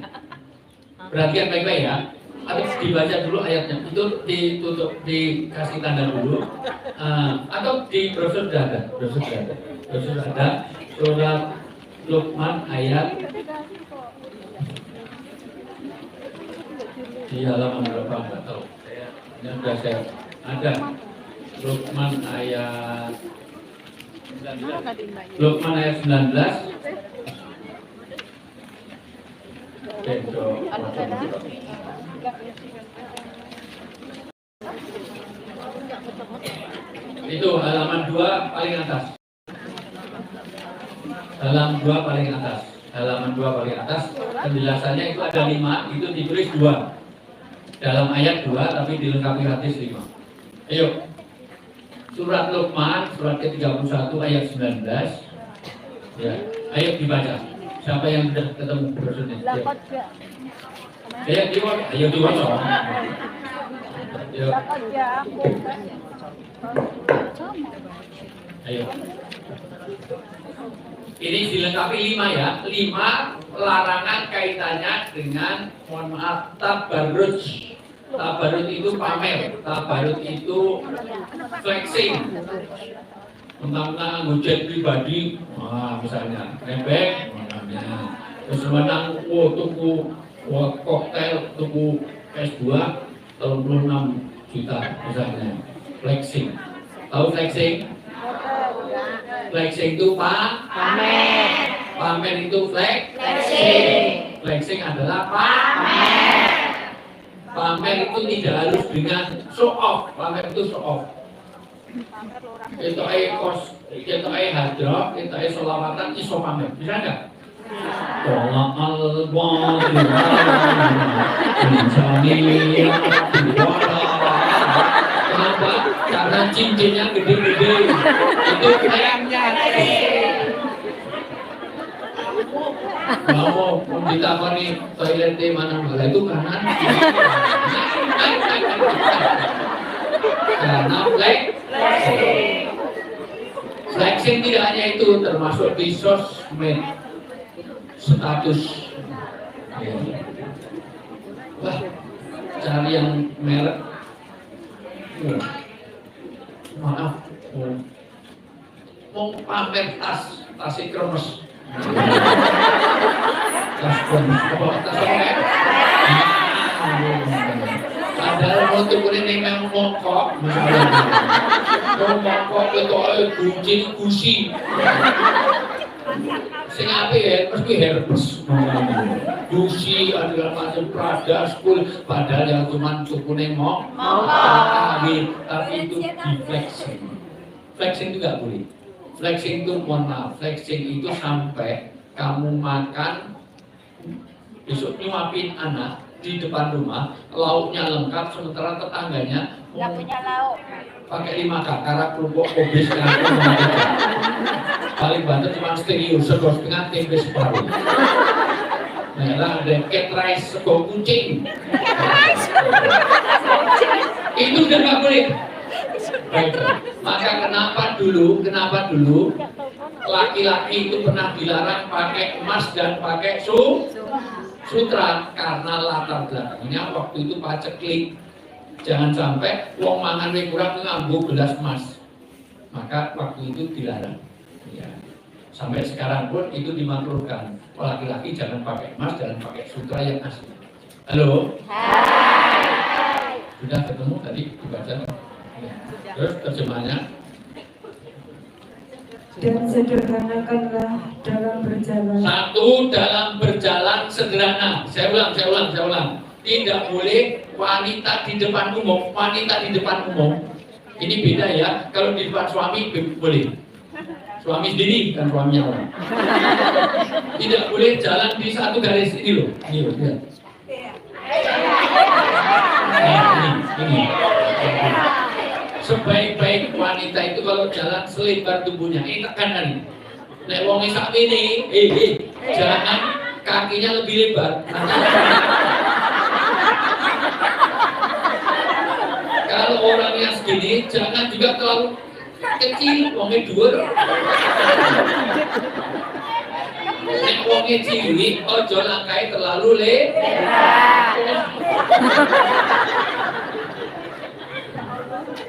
Perhatian baik-baik ya. Harus dibaca dulu ayatnya. Itu ditutup, dikasih tanda dulu. Atau di brosur sudah ada. Brosur ada. Surat Luqman ayat di halaman berapa nggak tahu. Yang sudah saya ada. Luqman ayat 19. Itu halaman 2 paling atas. Halaman 2 paling atas. Penjelasannya itu ada 5, itu ditulis 2. Dalam ayat 2 tapi dilengkapi hadis 5. Ayo. Surat Luqman, surat ke-31 ayat 19. Ya, ayo dibaca. Siapa yang sudah ketemu brosurnya? Ayo dibaca. Ayo. Ini dilengkapi 5 ya. 5 larangan kaitannya dengan, mohon maaf, tabarruj. Tabarut itu pamer, tabarut itu flexing. Tentang jet pribadi, misalnya nebek, terus menang, tunggu koktail, tunggu S2, 36 juta misalnya. Flexing, tahu flexing? Flexing itu pamer. Pamer itu flexing. Flexing adalah pamer. Pamer itu tidak harus dengan show off. Pamer itu show off. Itu kos, itu hadroh, itu sholawatan, iso pamer. Bisa nggak? Tolak Kenapa? Karena cincinnya gede-gede. Itu kayaknya. Mau ditakoni toiletnya mana malah itu kanan. Karena flexing tidak hanya itu, termasuk di sosmed, status. Wah, cari yang merek. Maaf, mau pamer tas kremes. Padahal mau tukurin yang memang mongkok, itu gusi. Sing ape ya, mesti herpes. Gusi adalah macam Prada, school, padahal yang cuma tukurin tapi itu di flexing. Flexing juga boleh. Flexing itu, mohon maaf, flexing itu sampai kamu makan, besok nyuapin anak di depan rumah, lauknya lengkap, sementara tetangganya Nggak punya lauk. pakai 5 kakak, kerupuk, obes, paling banter cuma stereo, sego setengah, tempe separuh. Nah, ada cat rice, sego kucing. Itu udah nggak boleh. Baik. Maka kenapa dulu laki-laki itu pernah dilarang pakai emas dan pakai sutra, karena latar belakangnya waktu itu paceklik. Jangan sampai wong mangan kurang nganggo gelas emas. Maka waktu itu dilarang. Ya. Sampai sekarang pun itu dimakruhkan. Laki-laki jangan pakai emas, jangan pakai sutra yang asli. Halo? Hai. Sudah ketemu tadi dibaca? Ya. Terus terjemahannya? Dan sederhanakanlah dalam berjalan. Satu, dalam berjalan sederhana. Saya ulang. Tidak boleh wanita di depan umum. Wanita di depan umum. Ini beda ya. Kalau di depan suami boleh. Suami sendiri, bukan suaminya orang. Tidak boleh jalan di satu garis ini loh. Ini loh, lihat. Ini. Sebaik-baik wanita itu kalau jalan selebar tubuhnya. Ini tekan tadi. Nek wong sak ini, jangan kakinya lebih lebar. Kalau orangnya segini, jangan juga terlalu kecil, wongnya dhuwur. Nek wongnya cilik, ojo langkai terlalu lebar.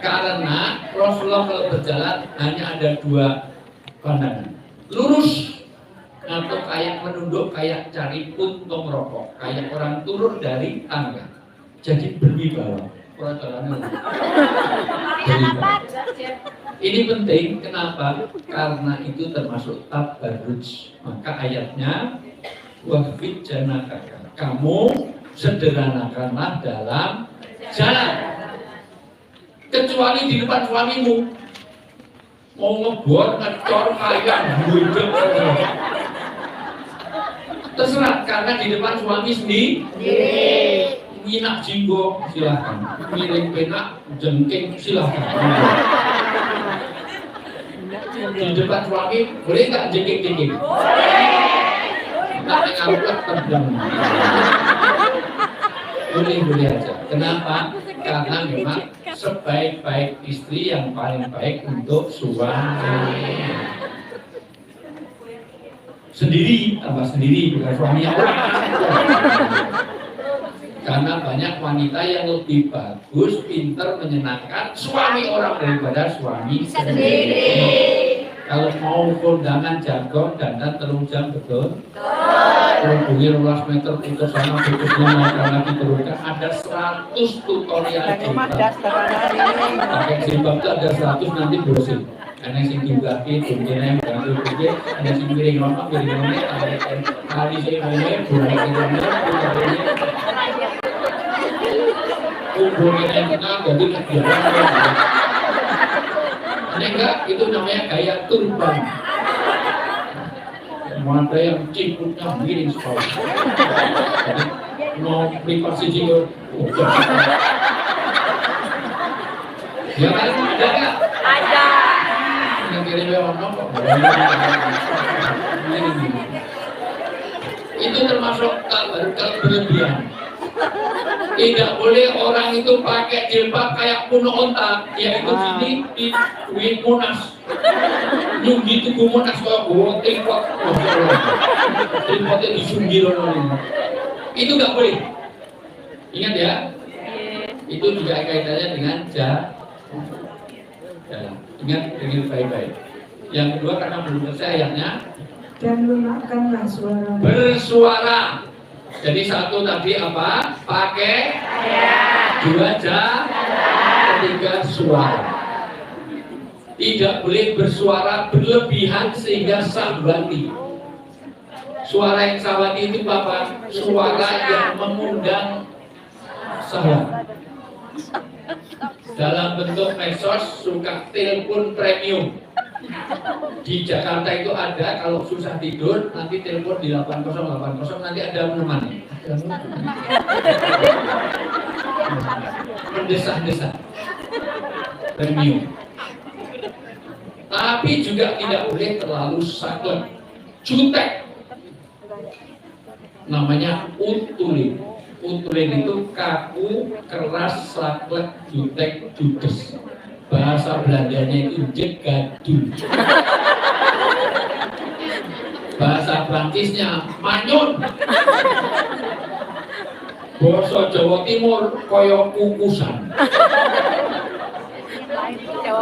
Karena Rasulullah kalau berjalan hanya ada dua pandangan, lurus atau kayak menunduk, kayak cari puntung rokok, kayak orang turun dari tangga. Jadi berwibawa. Orang jalannya berwibawa. Ini penting, kenapa? Karena itu termasuk tabarruj. Maka ayatnya wahfid janakaka, kamu sederhanakanlah dalam jalan. Kecuali di depan suamimu, mau ngebor, ngecor, kayak bujuk, terserah, karena di depan suami sendiri. Minak jinggo silahkan, miring penak jengking silahkan. Di depan suami boleh nggak jengking-jengking? Nggak ngambek terbang. Boleh aja. Kenapa? Karena memang sebaik-baik istri yang paling baik untuk suami. Sendiri, tambah sendiri, bukan suaminya orang. Karena banyak wanita yang lebih bagus, pinter, menyenangkan suami orang daripada suami sendiri. Kalau mau kondangan jargon, dandan terus jam betul. Kerudungnya 12 meter, putus sana, putusnya makan lagi teruskan. Ada 100 tutorial jilbab. Pakai jilbab itu ada 100 nanti bosin. Ada yang diugati, tunjuknya yang ganti tunjuk, ada yang miring ngomong, ada kali saya ngomong, bulan-bulannya, kumpulnya yang kenal, jadi biasa. Ini enggak, itu namanya gaya turban. Ada yang ciputnya miring sekali. Mau privasi juga. Ya kan, ada nggak? Ada. Yang kirimnya orang kok. Itu termasuk berlebihan. Tidak boleh orang itu pakai jilbab kayak kuno onta, yaitu sini di Monas. Nyunggi tugu Monas kok tingkot. Tingkotnya disunggir orang. Itu nggak boleh. Ingat ya. Itu juga kaitannya dengan jalan. Ingat dengan baik-baik. Yang kedua, karena belum selesai ayatnya. Dan lunakkanlah suara. Bersuara. Jadi satu tadi apa? Pakai. Dua jalan. Ketiga suara. Tidak boleh bersuara berlebihan sehingga sahwati. Suara yang sahwati itu apa? Suara yang mengundang sahwat. Dalam bentuk medsos, suka telepon premium. Di Jakarta itu ada, kalau susah tidur nanti telepon di 8080, nanti ada menemani. Mendesah-desah premium. Tapi juga tidak boleh terlalu saklek, jutek. Namanya utulin. Utulin itu kaku, keras, saklek, jutek, judes. Bahasa Belandanya itu jegadul. Bahasa Prancisnya manyun. Basa Jawa Timur koyo kukusan.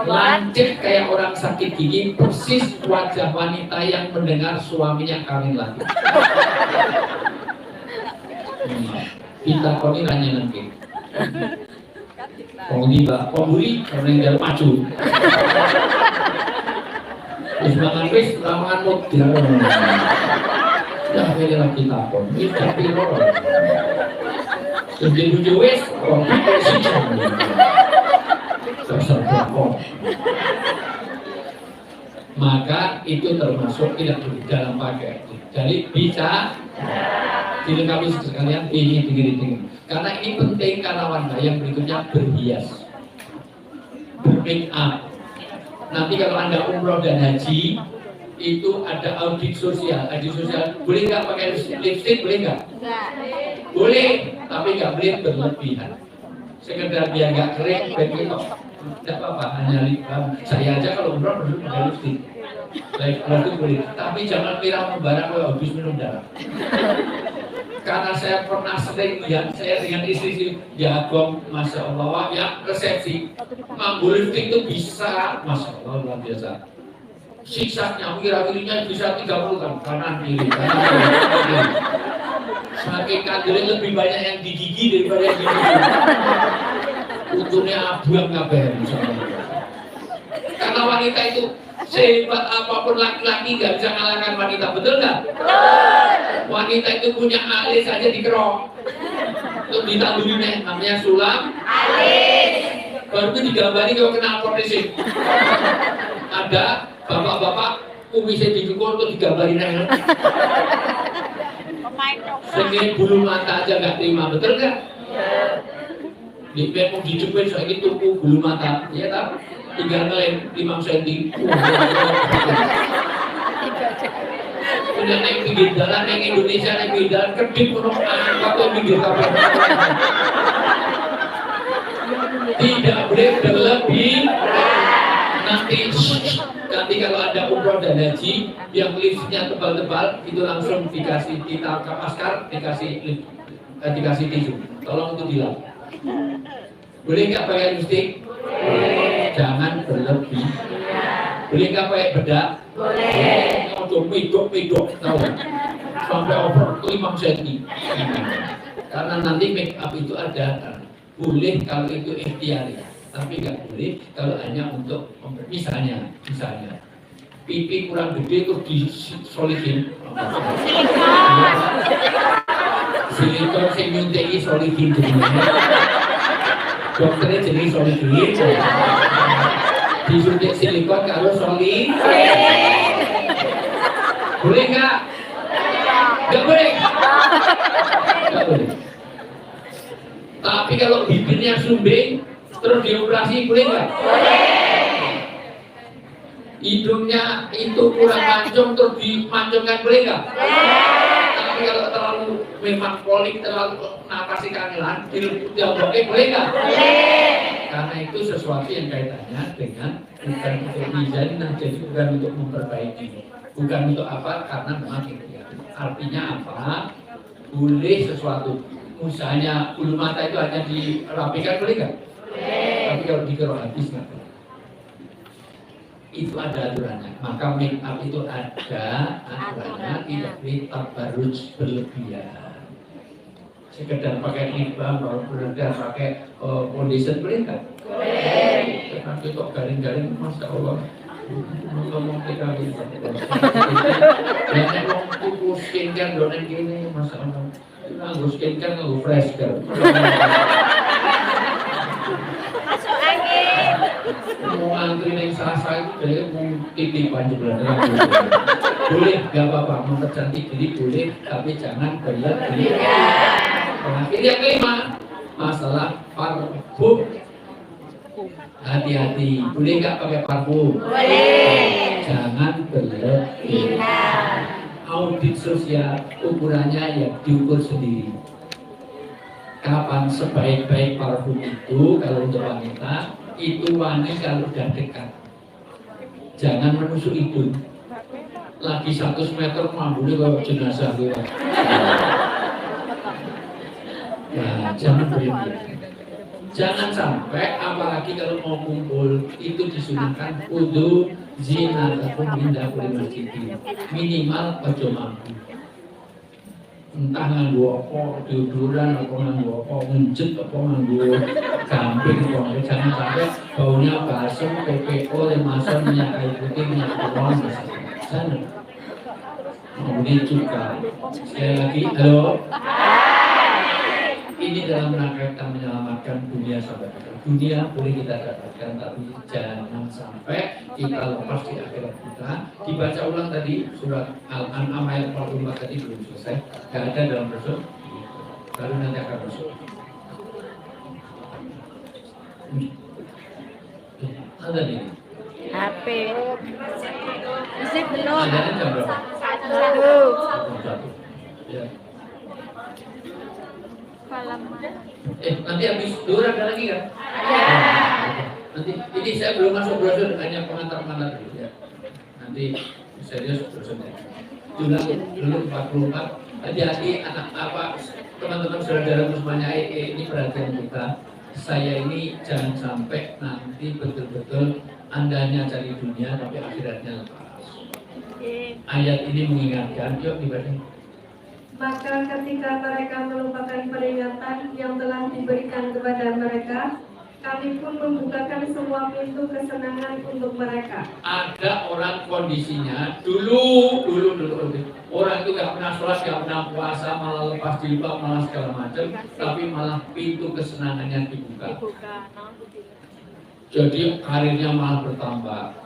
lancip kayak orang sakit gigi, persis wajah wanita yang mendengar suaminya kawin lagi. Kita koni nanya nanti. Pembuli orang yang maju. Terus mangan wis, lamangan model. Ya kaya lagi takon, wis tapi lho. Terus di buju wis, kok sih. Maka itu termasuk tidak dalam pakai. Jadi bisa dilengkapi sekalian ini. Karena ini penting karena wanita yang berikutnya berhias, bermake up. Nanti kalau Anda umroh dan haji itu ada audit sosial. Audit sosial boleh nggak pakai lipstick? Boleh nggak? Boleh, tapi nggak boleh berlebihan. Sekedar biar nggak kering, begitu. Tidak apa-apa, hanya saya aja kalau umroh perlu pakai lipstick. Baik, itu boleh. Tapi jangan pirang membara kalau habis minum darah. Karena saya pernah sering lihat saya dengan istri jagung, masya Allah, yang resepsi mampu lifting itu bisa, masya Allah luar biasa. Siksanya, wira-wirinya bisa 30 kan, kanan kiri. Saking kadernya lebih banyak yang di gigi daripada yang di gigi. Untungnya abuang ngapain, karena wanita itu sehebat apapun laki-laki nggak bisa mengalahkan wanita, betul nggak? Wanita itu punya alis saja dikerok untuk ditandurin, namanya sulam alis. Baru itu digambari kalau kena polisi. Ada bapak-bapak kumisnya dicukur untuk digambarin. Segini bulu mata aja nggak terima, betul nggak? Di memang dicupin soal itu bulu mata, ya tak? Tinggal ngelem 5 cm. Udah naik pinggir jalan, naik Indonesia naik pinggir jalan, kedip penuh atau pinggir kapal. Tidak boleh berlebih. Nanti kalau ada umroh dan haji yang lipsnya tebal-tebal itu langsung dikasih kita ke masker, dikasih tisu. Tolong itu dilap. Boleh nggak pakai lipstick? Jangan berlebih. Boleh nggak pakai bedak? Boleh. Untuk medok, tahu? Sampai over 5 cm. Karena nanti make up itu ada. Boleh kalau itu ikhtiari, tapi nggak boleh kalau hanya untuk misalnya pipi kurang gede terus disolihin. Silikon sing nyuntik solihin jenenge. Dokternya jadi solihin. Disuntik silikon kalau solid. Boleh nggak? Nggak boleh. Nggak boleh. Tapi kalau bibirnya sumbing terus dioperasi boleh nggak? Boleh. Hidungnya itu kurang mancung terus dimancungkan boleh nggak? Boleh. Tapi kalau terlalu memang polik, terlalu nafasi kangelan, dioboknya boleh nggak? Boleh. Karena itu sesuatu yang kaitannya dengan bukan untuk dijadikan, jadi bukan untuk memperbaiki, bukan untuk apa, karena memang ikhtiar. Artinya apa? Boleh sesuatu, misalnya bulu mata itu hanya dirapikan boleh nggak? Boleh. Tapi kalau dikerok habis nggak boleh. Itu ada aturannya. Maka make up itu ada aturannya, tidak boleh tabarruj berlebihan. Sekedar pakai lip balm, sekedar pakai foundation boleh nggak? Boleh. Nanti kok garing-garing, masya Allah. Ngomong kita gitu. Jangan ngomong kuku skincare doang gini, masya Allah. Nganggo skincare, nganggo fresh girl. Masuk angin. Mau antri yang sasa itu dari mau titipan juga. Boleh, nggak apa-apa, mempercantik diri boleh, tapi jangan berlebihan. Terakhir yang kelima, masalah parfum. Hati-hati, boleh nggak pakai parfum? Boleh. Jangan berlebihan. Audit sosial ukurannya yang diukur sendiri. Kapan sebaik-baik parfum itu kalau untuk wanita itu wangi kalau udah dekat. Jangan menusuk hidung. Lagi 100 meter mampunya kalau jenazah lewat. Nah, jangan berlebihan. Jangan sampai apalagi kalau mau kumpul itu disuruhkan kudu zina ataupun pindah ke masjid minimal ojo mampu. Entah nganggo apa, diuduran apa nganggo apa, ngunjet apa nganggo gamping apa, jangan sampai baunya basem, PPO, lemasan, minyak kayu putih, minyak telon, jangan. Kemudian juga, sekali lagi, halo. Ini dalam rangka kita menyelamatkan dunia sampai akhir. Dunia boleh kita dapatkan, tapi jangan sampai kita lepas di akhirat kita. Dibaca ulang tadi surat Al-An'am ayat 44 tadi belum selesai. Tidak ada dalam brosur. Baru nanti akan brosur. Ada nih. HP. Musik belum. Ada jam berapa? Satu. Satu. Ya. Nanti habis duhur ada lagi kan? Ada. Nanti ini saya belum masuk brosur, hanya pengantar dulu ya. Nanti serius brosurnya. Dulu 44. Hati-hati anak apa teman-teman saudara semuanya ini perhatian kita. Saya ini jangan sampai nanti betul-betul andanya cari dunia tapi akhiratnya lepas. Ayat ini mengingatkan, yuk dibaca. Maka ketika mereka melupakan peringatan yang telah diberikan kepada mereka, kami pun membukakan semua pintu kesenangan untuk mereka. Ada orang kondisinya dulu orang itu gak pernah sholat, gak pernah puasa, malah lepas jilbab, malah segala macam, tapi malah pintu kesenangannya dibuka. Jadi karirnya malah bertambah.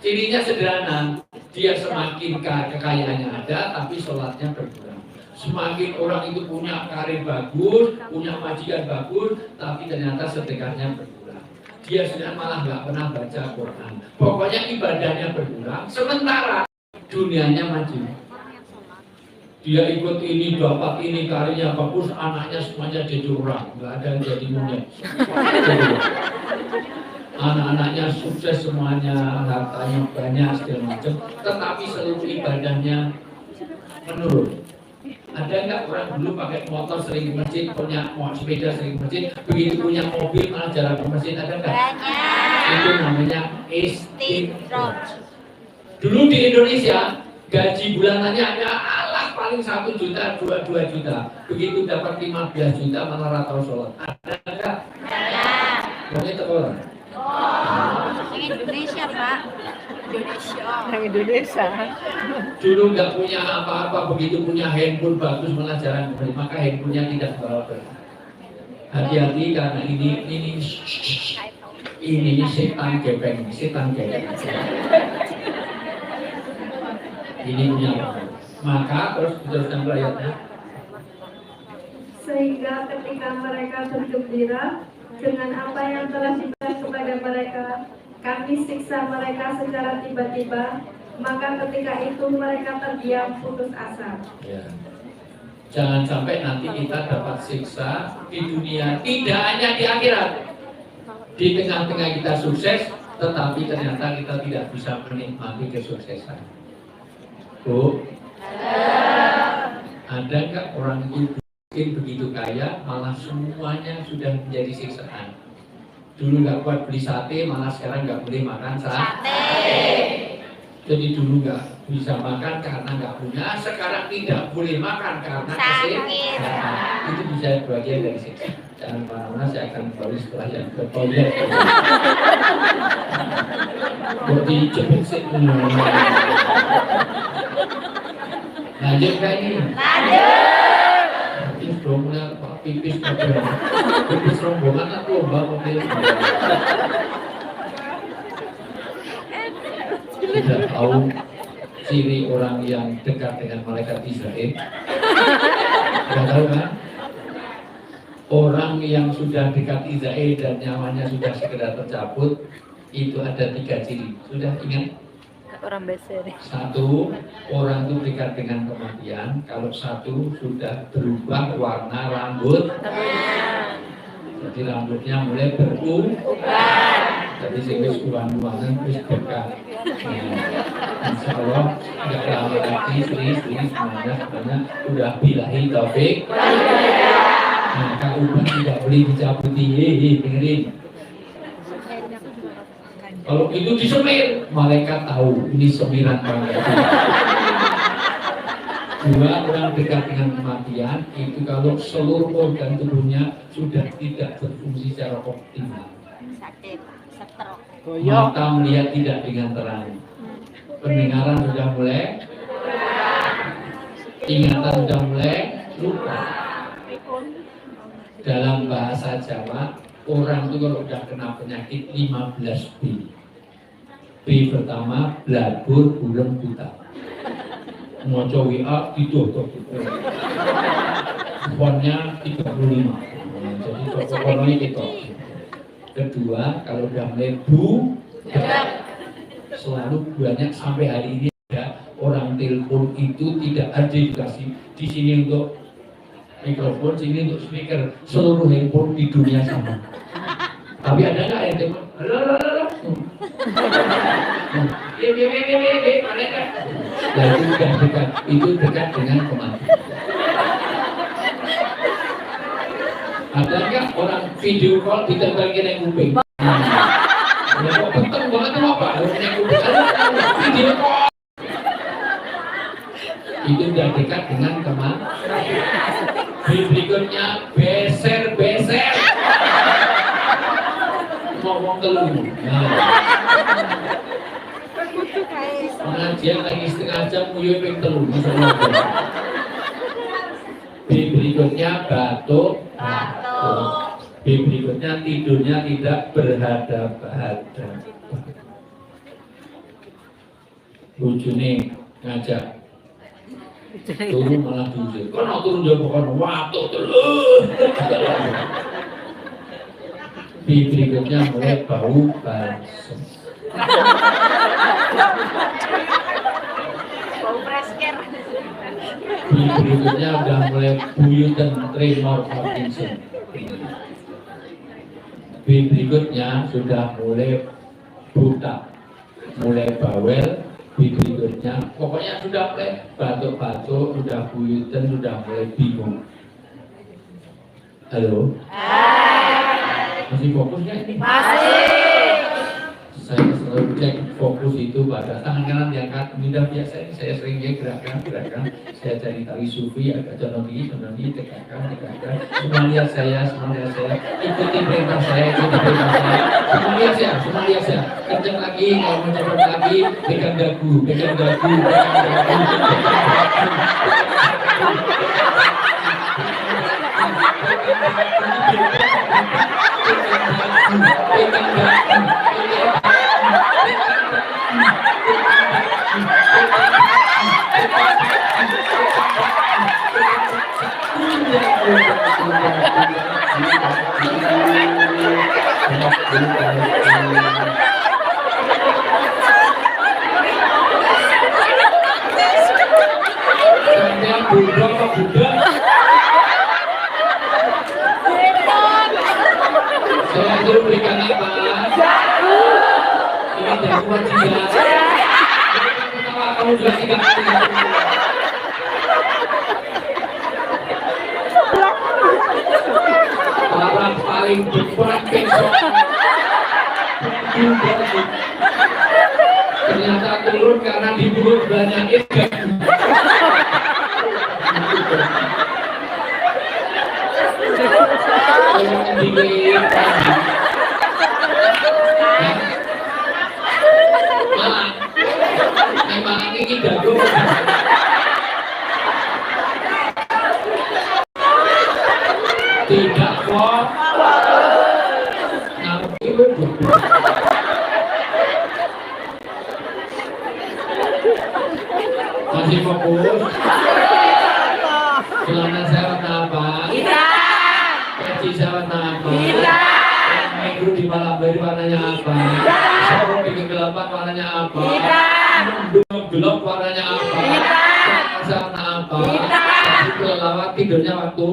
Cirinya sederhana, dia semakin kekayaannya ada, tapi sholatnya berkurang. Semakin orang itu punya karir bagus, punya majikan bagus, tapi ternyata sedekahnya berkurang. Dia sedang malah nggak pernah baca Quran. Pokoknya ibadahnya berkurang, sementara dunianya maju. Dia ikut ini, dapat ini, karirnya bagus, anaknya semuanya jadi orang, nggak ada yang jadi muda. Anak-anaknya sukses semuanya, hartanya banyak segala macam, tetapi seluruh ibadahnya menurun. Ada nggak orang dulu pakai motor sering ke masjid, punya sepeda sering ke masjid, begitu punya mobil malah jarang ke masjid, ada nggak? Itu namanya istiqroj. Dulu di Indonesia gaji bulanannya hanya paling 1 juta, 2 juta. Begitu dapat 15 juta malah ratau sholat. Ada nggak? Pokoknya itu orang. Indonesia, Pak. Indonesia. Dulu nggak punya apa-apa, begitu punya handphone bagus malah jarang kembali, maka handphonenya tidak bawa berkah. Hati-hati karena ini setan gepeng, Ini punya apa? Maka terus diteruskan ayatnya. Sehingga ketika mereka bergembira dengan apa yang telah diberikan kepada mereka, kami siksa mereka secara tiba-tiba, maka ketika itu mereka terdiam putus asa. Ya. Jangan sampai nanti kita dapat siksa di dunia, tidak hanya di akhirat. Di tengah-tengah kita sukses, tetapi ternyata kita tidak bisa menikmati kesuksesan. Bu, ada nggak orang itu mungkin begitu kaya, malah semuanya sudah menjadi siksaan? Dulu nggak kuat beli sate, malah sekarang nggak boleh makan sate. Jadi dulu nggak bisa makan karena nggak punya, sekarang tidak boleh makan karena kesehatan. Itu bisa bagian dari siksa. Jangan kemana-mana, saya akan kembali setelah yang ke toilet. Buat dijepit sih. Lanjut kan ini? Lanjut. Rombongan pipis pipis rombongan atau lomba mobil. Tidak tahu ciri orang yang dekat dengan malaikat Israel. Tidak tahu kan? Orang yang sudah dekat Israel dan nyawanya sudah segera tercabut, itu ada 3 ciri. Sudah ingat? Orang besar. 1, orang itu dekat dengan kematian. Kalau 1 sudah berubah warna rambut, jadi rambutnya mulai berubah. Jadi sehingga uang-uangan terus dekat. Insya Allah nggak lama lagi istri semuanya sebenarnya udah bilahi taufik. Nah, Kak Uban tidak boleh dicabuti. Dengerin. Kalau itu disemir, malaikat tahu ini semiran malaikat. Dua, orang dekat dengan kematian itu kalau seluruh organ tubuhnya sudah tidak berfungsi secara optimal. Sakit, stroke. Mata melihat tidak dengan terang. Pendengaran sudah mulai, ingatan sudah mulai lupa. Dalam bahasa Jawa, orang itu kalau sudah kena penyakit 15 B. B pertama, blabur, bulem, buta. Moco WA, ditutup. Fonnya 35. Jadi pokoknya itu. Kedua, kalau sudah mulai selalu banyak sampai hari ini ada orang telepon itu tidak ada dikasih di sini untuk mikrofon, sini untuk speaker, seluruh handphone di dunia sama. Tapi ada nggak yang telepon? Halo. Nah, itu dekat dengan kematian. Ada nggak orang video call ditempelkan yang kuping? Ya kok penting banget itu apa? Yang kuping video call. Itu udah dekat dengan kematian. Berikutnya beser. Ngomong telur. Pengajian lagi setengah jam muyuh ping telur. Berikutnya batuk. Berikutnya tidurnya tidak berhadap-hadap. Bojone ngajak turun malah diusir. Kono turun jauh kono watuk terus. Berikutnya mulai bau basem. Bau fresker. Berikutnya udah mulai buyut dan tremor Parkinson. Berikutnya sudah mulai buta, mulai bawel. Berikutnya pokoknya sudah mulai batuk-batuk, sudah buyutan, sudah mulai bingung. Halo? Masih fokus nggak ini? Masih. Saya selalu cek fokus itu pada tangan kanan diangkat. Mudah biasa ini saya sering gerakan. Saya cari tali sufi, agak jonogi, tekan. Semua lihat saya. Ikuti perintah saya. Semua lihat saya. Kencang lagi, kalau mau cepat lagi, pegang dagu. Saya suruh berikan apa? Ini jagoan tidak. Kamu juga tidak. Orang paling berat besok. Ternyata turun karena dibunuh banyak ikan. Memang ini jago. Tidak kok. Masih fokus. Celana saya warna apa? Hitam. Peci saya warna apa? Hitam. Minggu di malam hari warnanya apa? Sorong di kegelapan warnanya apa? Gelap warnanya apa? Celana saya warna apa? Tapi kelelawar tidurnya waktu?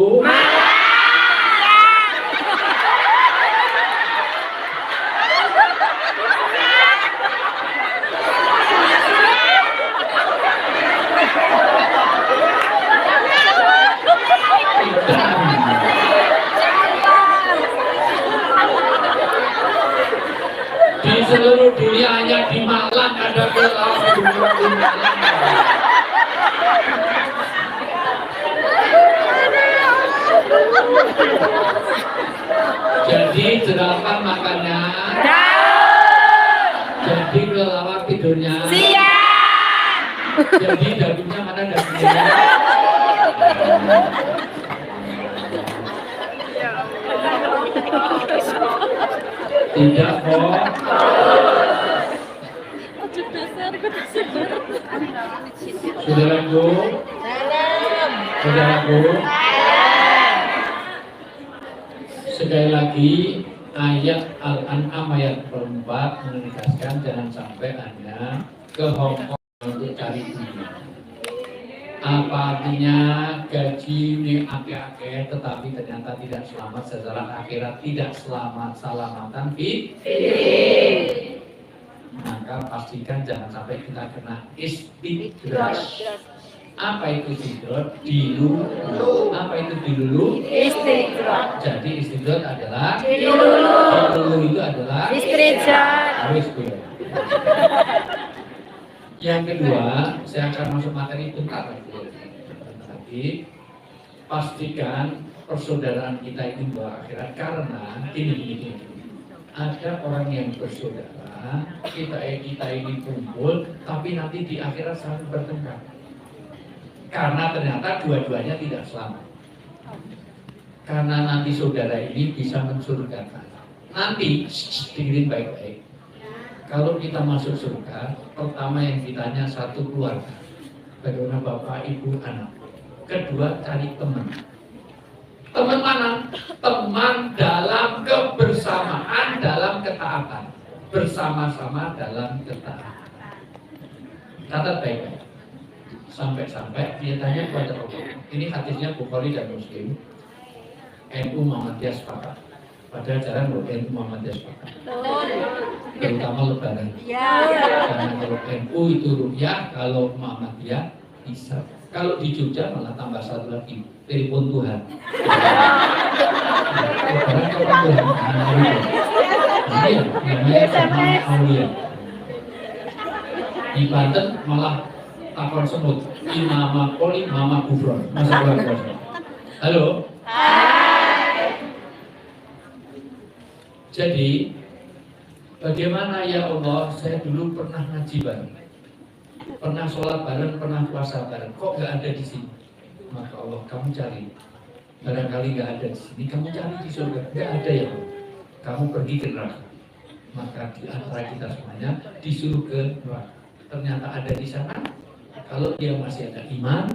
Di seluruh dunia hanya di Malang ada kelelawar gunung di Malang. Jadi jerapah makannya, jadi kelelawar tidurnya, jadi dagingnya mana dagingnya? Tidak kok. Saudaraku, sekali lagi ayat Al-An'am ayat 4 menegaskan jangan sampai Anda ke Hong Kong untuk cari dunia. Apa artinya gaji ini ake-ake tetapi ternyata tidak selamat secara akhirat, tidak selamat salamatan fitrah. Maka pastikan jangan sampai kita kena istidraj. Apa itu istidraj? Dilulu. Apa itu dilulu? Istidraj. Jadi istidraj adalah dilulu itu adalah istidraj. Yang kedua, saya akan masuk materi bentar lagi. Pastikan persaudaraan kita itu bawa akhirat karena ini. Ada orang yang bersaudara, kita ini kumpul, tapi nanti di akhirat saling bertengkar. Karena ternyata dua-duanya tidak selamat. Karena nanti saudara ini bisa mensurgakan. Nanti, dengerin baik-baik. Kalau kita masuk surga, pertama yang ditanya satu keluarga. Bagaimana bapak, ibu, anak. Kedua, cari teman. Teman mana? Teman dalam kebersamaan, dalam ketaatan. Bersama-sama dalam ketaatan. Catat baik-baik. Sampai-sampai dia tanya kepada Allah. Ini hadisnya Bukhari dan Muslim. NU Muhammadiyah sepakat. Padahal jarang loh NU Muhammadiyah sepakat. Terutama lebaran. Karena kalau NU itu rupiah, kalau Muhammadiyah bisa. Kalau di Jogja malah tambah satu lagi, telepon Tuhan. Lebaran kapan Tuhan? Iya, namanya sama Aulia. Di Banten malah takon semut, imama poli, mama gufron. Masa bulan puasa. Halo. Jadi, bagaimana ya Allah, saya dulu pernah ngaji bareng, pernah sholat bareng, pernah puasa bareng, kok gak ada di sini? Maka Allah, kamu cari, barangkali gak ada di sini, kamu cari di surga, gak ada ya Allah. Kamu pergi ke neraka, maka di antara kita semuanya disuruh ke neraka. Ternyata ada di sana, kalau dia masih ada iman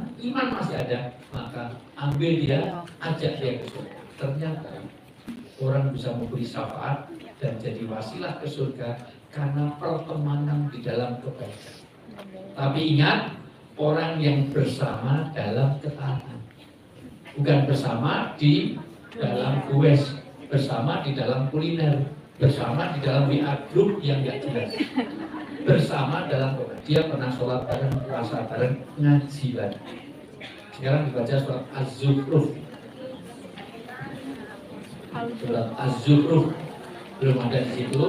masih ada, maka ambil dia, ajak dia ke surga. Ternyata orang bisa memberi syafaat dan jadi wasilah ke surga karena pertemanan di dalam kebaikan. Tapi ingat, orang yang bersama dalam ketaatan, bukan bersama di dalam kues, bersama di dalam kuliner, bersama di dalam WA group yang gak jelas, bersama dalam dia pernah sholat bareng, puasa bareng, ngaji bareng. Sekarang dibaca surat Az-Zukhruf. Surat Az-Zukhruf belum ada di situ.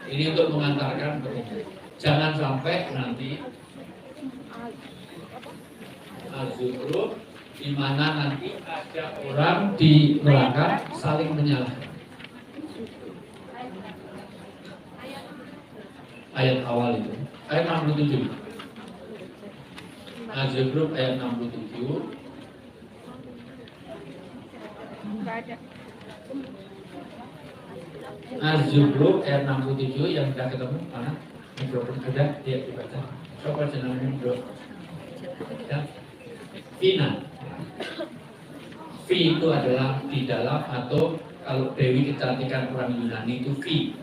Ini untuk mengantarkan jangan sampai nanti Az-Zukhruf di mana nanti ada orang di neraka saling menyalahkan. Ayat awal itu, ayat 67. Az-Zukhruf ayat 67. Az-Zukhruf ayat 67 yang sudah ketemu mana? Mikrofon ada, dia dibaca. Coba jenengnya bro. Ya. Fina. Fi itu adalah di dalam, atau kalau Dewi kecantikan orang Yunani itu Fi.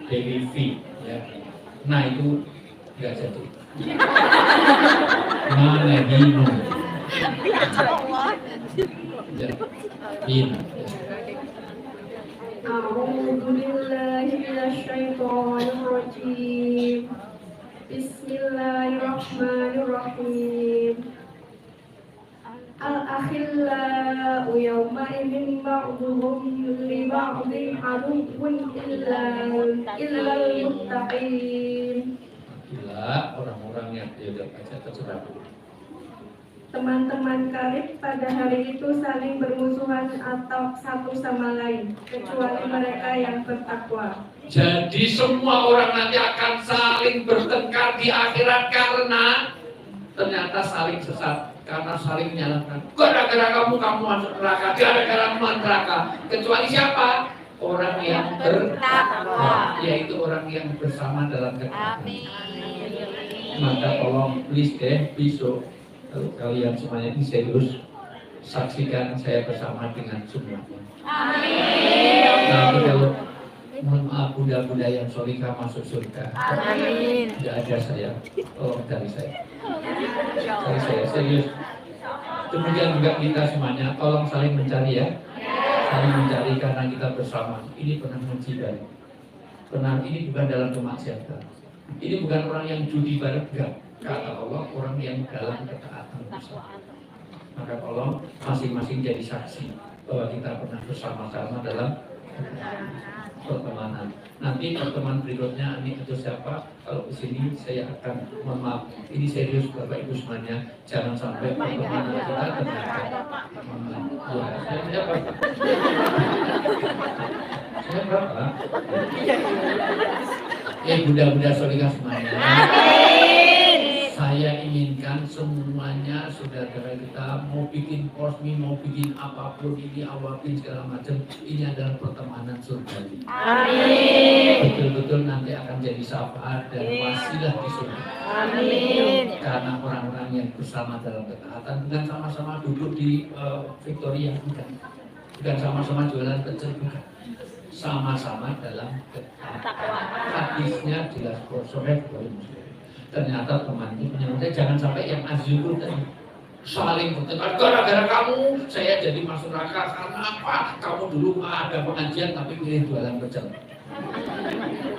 Dewi Fi. Ya. Nah itu nggak jadi. Mana Hino? Ya. Hino. A'udzu billahi minasyaitonir rajim. Bismillahirrahmanirrahim. al-akhillau yawma idzin ba'dhuhum li ba'dhin aduwwun illal muttaqin. Gila, orang-orang yang tidak baca terserah. Teman-teman karib pada hari itu saling bermusuhan atau satu sama lain, kecuali mereka yang bertakwa. Jadi semua orang nanti akan saling bertengkar di akhirat karena ternyata saling sesat, karena saling menyalahkan. Gara-gara kamu masuk neraka, gara-gara kamu neraka. Kecuali siapa? Orang yang bertakwa, yaitu orang yang bersama dalam ketaatan. Maka tolong please deh besok kalau kalian semuanya ini serius, saksikan saya bersama dengan semuanya. Amin. Nanti kalau mohon maaf bunda-bunda yang solihah masuk surga. Amin. Tidak ada saya, tolong dari saya. Dari saya serius. Demikian juga kita semuanya, tolong saling mencari ya. Saling mencari karena kita bersama. Ini pernah musibah. Pernah ini bukan dalam kemaksiatan. Ini bukan orang yang judi bareng, enggak. Kata Allah, orang yang dalam ketaatan bersama. Maka tolong masing-masing jadi saksi bahwa kita pernah bersama-sama dalam pertemanan. Nanti pertemuan berikutnya ini atau siapa? Kalau kesini saya akan mohon maaf. Ini serius Bapak Ibu semuanya. Jangan sampai pertemanan kita ternyata. Saya berapa? Bunda-bunda solihah semuanya. Saya inginkan semuanya saudara kita mau bikin kosmi, mau bikin apapun ini awapin segala macam, ini adalah pertemanan surgawi. Amin. Betul-betul nanti akan jadi syafaat dan wasilah di surga. Amin. Karena orang-orang yang bersama dalam ketaatan bukan sama-sama duduk di Victoria, bukan sama-sama jualan pecel, bukan. Sama-sama dalam ketaatan. Hadisnya jelas Rasulullah. Ternyata teman itu menyebutnya jangan sampai yang azyukur tadi saling bertengkar gara-gara kamu saya jadi masuk neraka karena apa? Kamu dulu ada pengajian tapi pilih jualan pecel,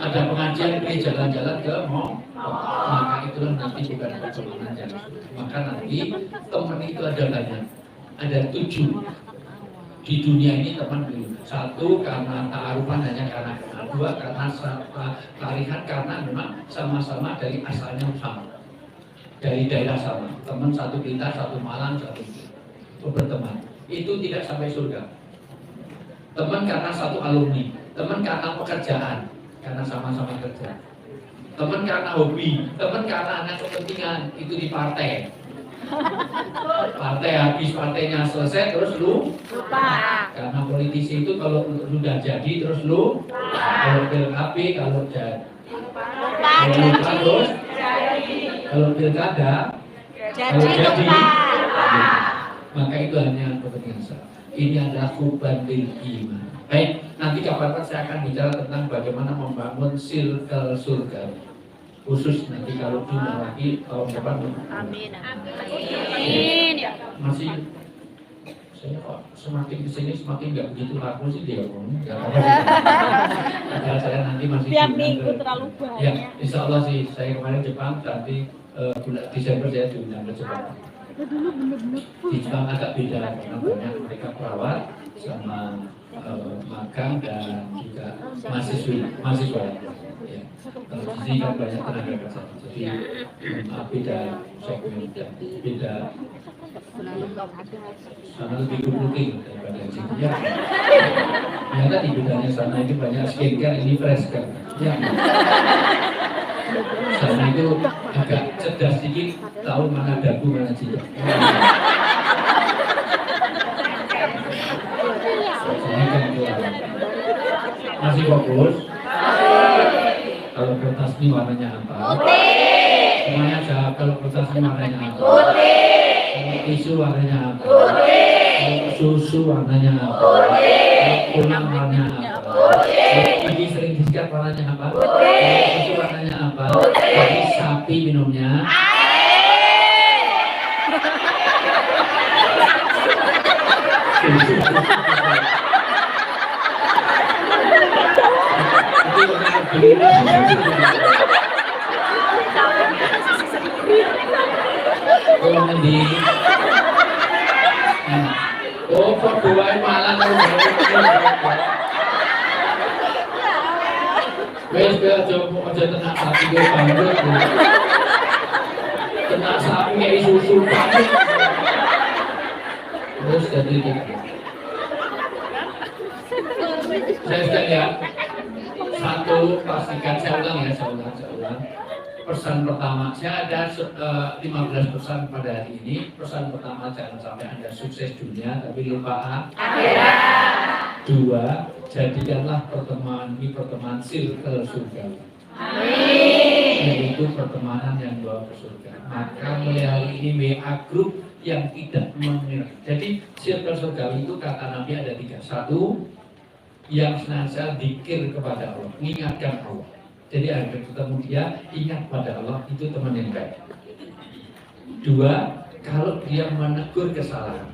ada pengajian pilih jalan-jalan ke mall, maka itulah nanti bukan pertemanan yang maka nanti teman itu ada banyak, ada 7 di dunia ini teman dulu. 1 karena ta'arufan hanya karena kenal, 2 karena tarihan karena memang sama-sama dari asalnya sama, dari daerah sama, teman satu kita, satu Malang, satu berteman, itu tidak sampai surga. Teman karena satu alumni, teman karena pekerjaan, karena sama-sama kerja, teman karena hobi, teman karena anak kepentingan, itu di partai. Partai habis partainya selesai terus lupa. Karena politisi itu kalau sudah jadi terus lupa. Kalau PKB kalau jadi lupa terus. Kalau pilkada kalau jadi maka itu hanya kepentingan saya. Ini adalah kubandil iman. Baik, nanti kapan-kapan saya akan bicara tentang bagaimana membangun circle surga. Khusus nanti kalau jumlah lagi tahun depan. Amin. Amin. Masih saya kok semakin kesini semakin nggak begitu laku sih dia ngomong. Padahal saya nanti masih tiap minggu terlalu banyak. Ya, insya Allah sih saya kemarin Jepang nanti bulan Desember saya diundang ke Jepang. Di Jepang agak beda karena banyak mereka perawat sama magang dan juga mahasiswa. Ya. Kalau di sini kan banyak tenaga kerja, jadi beda segmen dan beda. Sana lebih good looking daripada di sini. Ya. Ya tadi bedanya sana itu banyak skincare, ini fresh kan. Ya. Sana itu agak cerdas sedikit, tahu mana dagu mana jidat. Saya kan masih fokus. Kalau kertas ini warnanya apa? Putih. Semuanya jawab. Kalau kertas ini warnanya apa? Putih. Kalau tisu warnanya apa? Putih. Kalau susu warnanya apa? Putih. Kalau pulang warnanya apa? Putih. Lagi sering disikat warnanya apa? Putih. Kalau susu warnanya apa? Putih. Tapi sapi minumnya kalau mandi wae malah wes aja tenak sapi kowe banget. Tenak sapi kayak susu banget. Terus jadi gitu. Saya sekalian, satu pastikan saya ulang. Pesan pertama, saya ada 15 pesan pada hari ini. Pesan pertama, jangan sampai Anda sukses dunia tapi lupa akhirat. 2, jadikanlah pertemanan ini pertemanan circle surga. Yaitu pertemanan yang bawa ke surga. Maka mulai hari ini WA group yang tidak mengira. Jadi circle surga itu kata Nabi ada 3. 1, yang senantiasa zikir kepada Allah, mengingatkan Allah. Jadi agar ketemu dia, ingat pada Allah, itu teman yang baik. 2, kalau dia menegur kesalahan.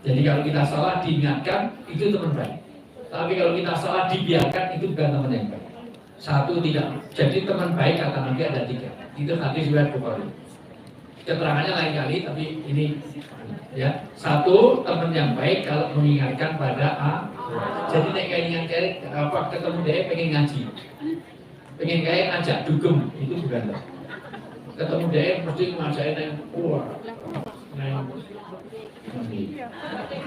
Jadi kalau kita salah diingatkan, itu teman baik. Tapi kalau kita salah dibiarkan, itu bukan teman yang baik. 1, tidak. Jadi teman baik kata Nabi ada 3. Itu hadis riwayat Bukhari. Keterangannya lain kali, tapi ini ya. 1, teman yang baik kalau mengingatkan pada A. Jadi nek ingat ketemu dia pengen ngaji. Pengen kayak ngajak dugem, itu bukan. Ketemu dia mesti ngajakin yang kuat.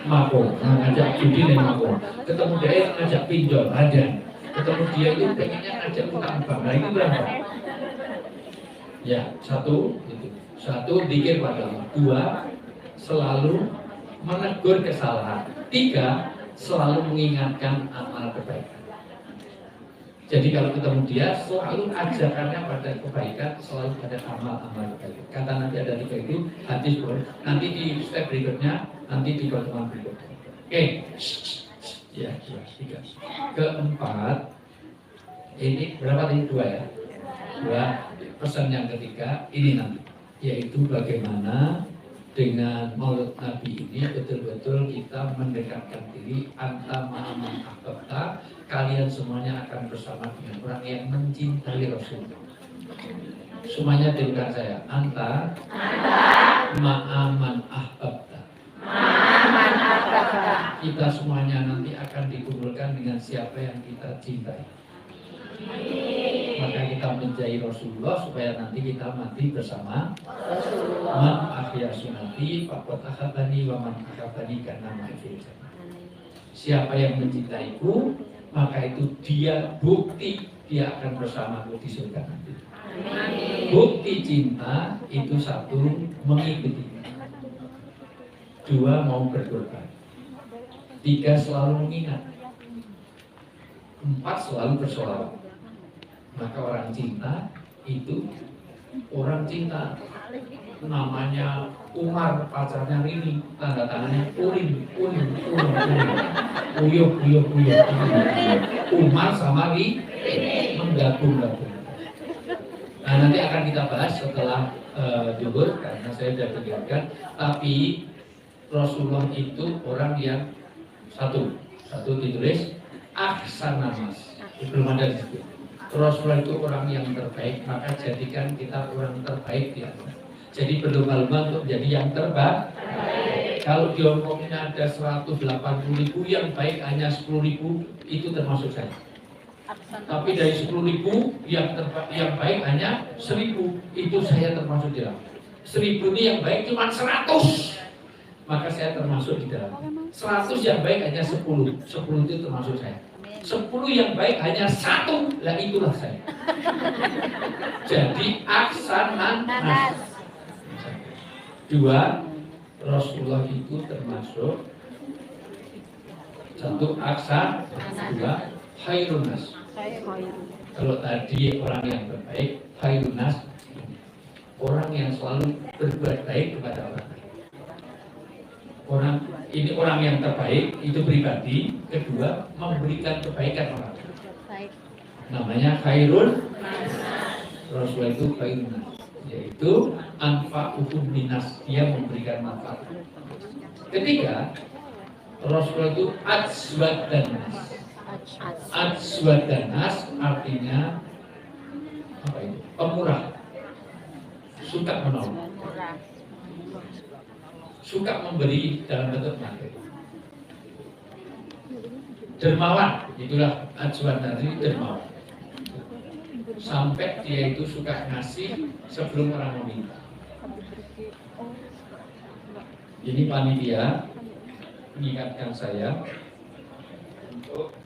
Mako, ngajak judi nih mako. Ketemu dia ngajak pinjol, ada. Ketemu dia itu pengennya ngajak utang bank. Nah itu berapa? Ya, 1 itu. 1, zikir pada Allah. 2, selalu menegur kesalahan. 3, selalu mengingatkan amal kebaikan. Jadi kalau ketemu dia, selalu ajarannya pada kebaikan, selalu pada amal-amal kebaikan. Kata Nabi ada 3 itu, hadis boleh. Nanti di step berikutnya, nanti di pertemuan berikutnya. Oke, ya, 3. Keempat, ini berapa tadi? 2 ya? 2, pesan yang ketiga, ini nanti. Yaitu bagaimana dengan Maulid Nabi ini betul-betul kita mendekatkan diri anta ma'aman ahbabta, kalian semuanya akan bersama dengan orang yang mencintai Rasulullah. Semuanya dengar saya, anta ma'aman ahbabta. Kita semuanya nanti akan dikumpulkan dengan siapa yang kita cintai. Maka kita menjadi Rasulullah supaya nanti kita mati bersama Rasulullah. Man ahya sunnati faqad ahabani wa man ahabani kana ma'i. Siapa yang mencintaiku, maka itu dia bukti dia akan bersamaku di surga nanti. Bukti cinta itu 1, mengikuti. 2, mau berkorban. 3, selalu mengingat. 4, selalu bersolawat. Maka orang cinta itu orang cinta namanya Umar, pacarnya Rini, tanda tangannya Uyuh. Umar sama Rini menggabung. Nah nanti akan kita bahas setelah zuhur karena saya sudah tinggalkan. Tapi Rasulullah itu orang yang satu ditulis ahsanamas, belum ada disebut. Rasulullah itu orang yang terbaik, maka jadikan kita orang terbaik di atas. Jadi berlomba-lomba untuk menjadi yang terbaik. Kalau diomongin ada 180.000 yang baik hanya 10.000, itu termasuk saya. Tapi dari 10.000 yang baik hanya 1.000, itu saya termasuk di dalam. 1.000 ini yang baik cuma 100, maka saya termasuk di dalam. 100 yang baik hanya 10 itu termasuk saya. 10 yang baik hanya 1, lah itulah saya. Jadi aksanan nas. 2, Rasulullah itu termasuk 1 aksan, 2 khairun nas. Kalau tadi orang yang terbaik, khairun nas, orang yang selalu berbuat baik kepada orang lain. Ini orang yang terbaik itu pribadi. Kedua, memberikan kebaikan orang lain. Namanya khairun. Rasulullah itu khairun nas, yaitu anfa'uhum minas, dia memberikan manfaat. Ketiga, Rasulullah itu ajwad dan nas. Ajwad dan nas artinya apa itu? Pemurah, suka menolong, suka memberi dalam bentuk materi. dermawan, itulah acuan dari dermawan. Sampai dia itu suka ngasih sebelum orang meminta. Ini panitia mengingatkan saya untuk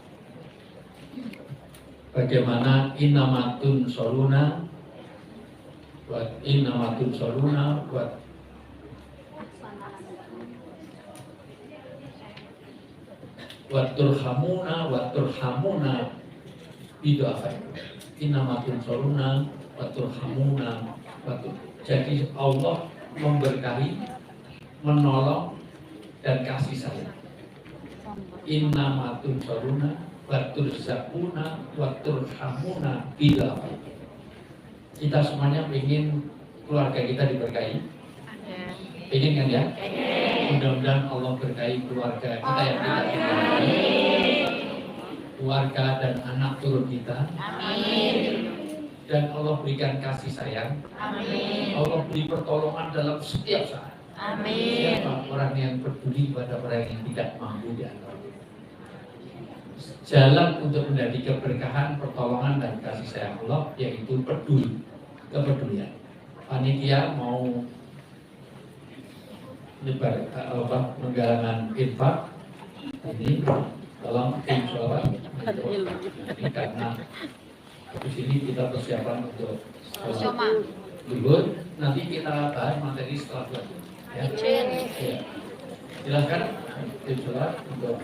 bagaimana inamatun soluna buat turhamuna itu apa itu? Inamatun soluna turhamuna. Jadi Allah memberkahi, menolong dan kasih sayang. Innamatun soluna turzakuna turhamuna itu apa itu? Kita semuanya ingin keluarga kita diberkahi. Ingin kan ya? Mudah-mudahan Allah berkahi keluarga kita yang kita berkahi. Keluarga dan anak turun kita. Dan Allah berikan kasih sayang. Allah beri pertolongan dalam setiap saat. Siapa orang yang peduli kepada orang yang tidak mampu di antara kita. Jalan untuk menjadi keberkahan, pertolongan dan kasih sayang Allah yaitu peduli, kepedulian. Panitia mau menyebar menggalangan infak ini, tolong tim sholawat karena di sini kita persiapan untuk libur. Nanti kita bahas materi setelah itu. Ya. Silakan tim sholawat untuk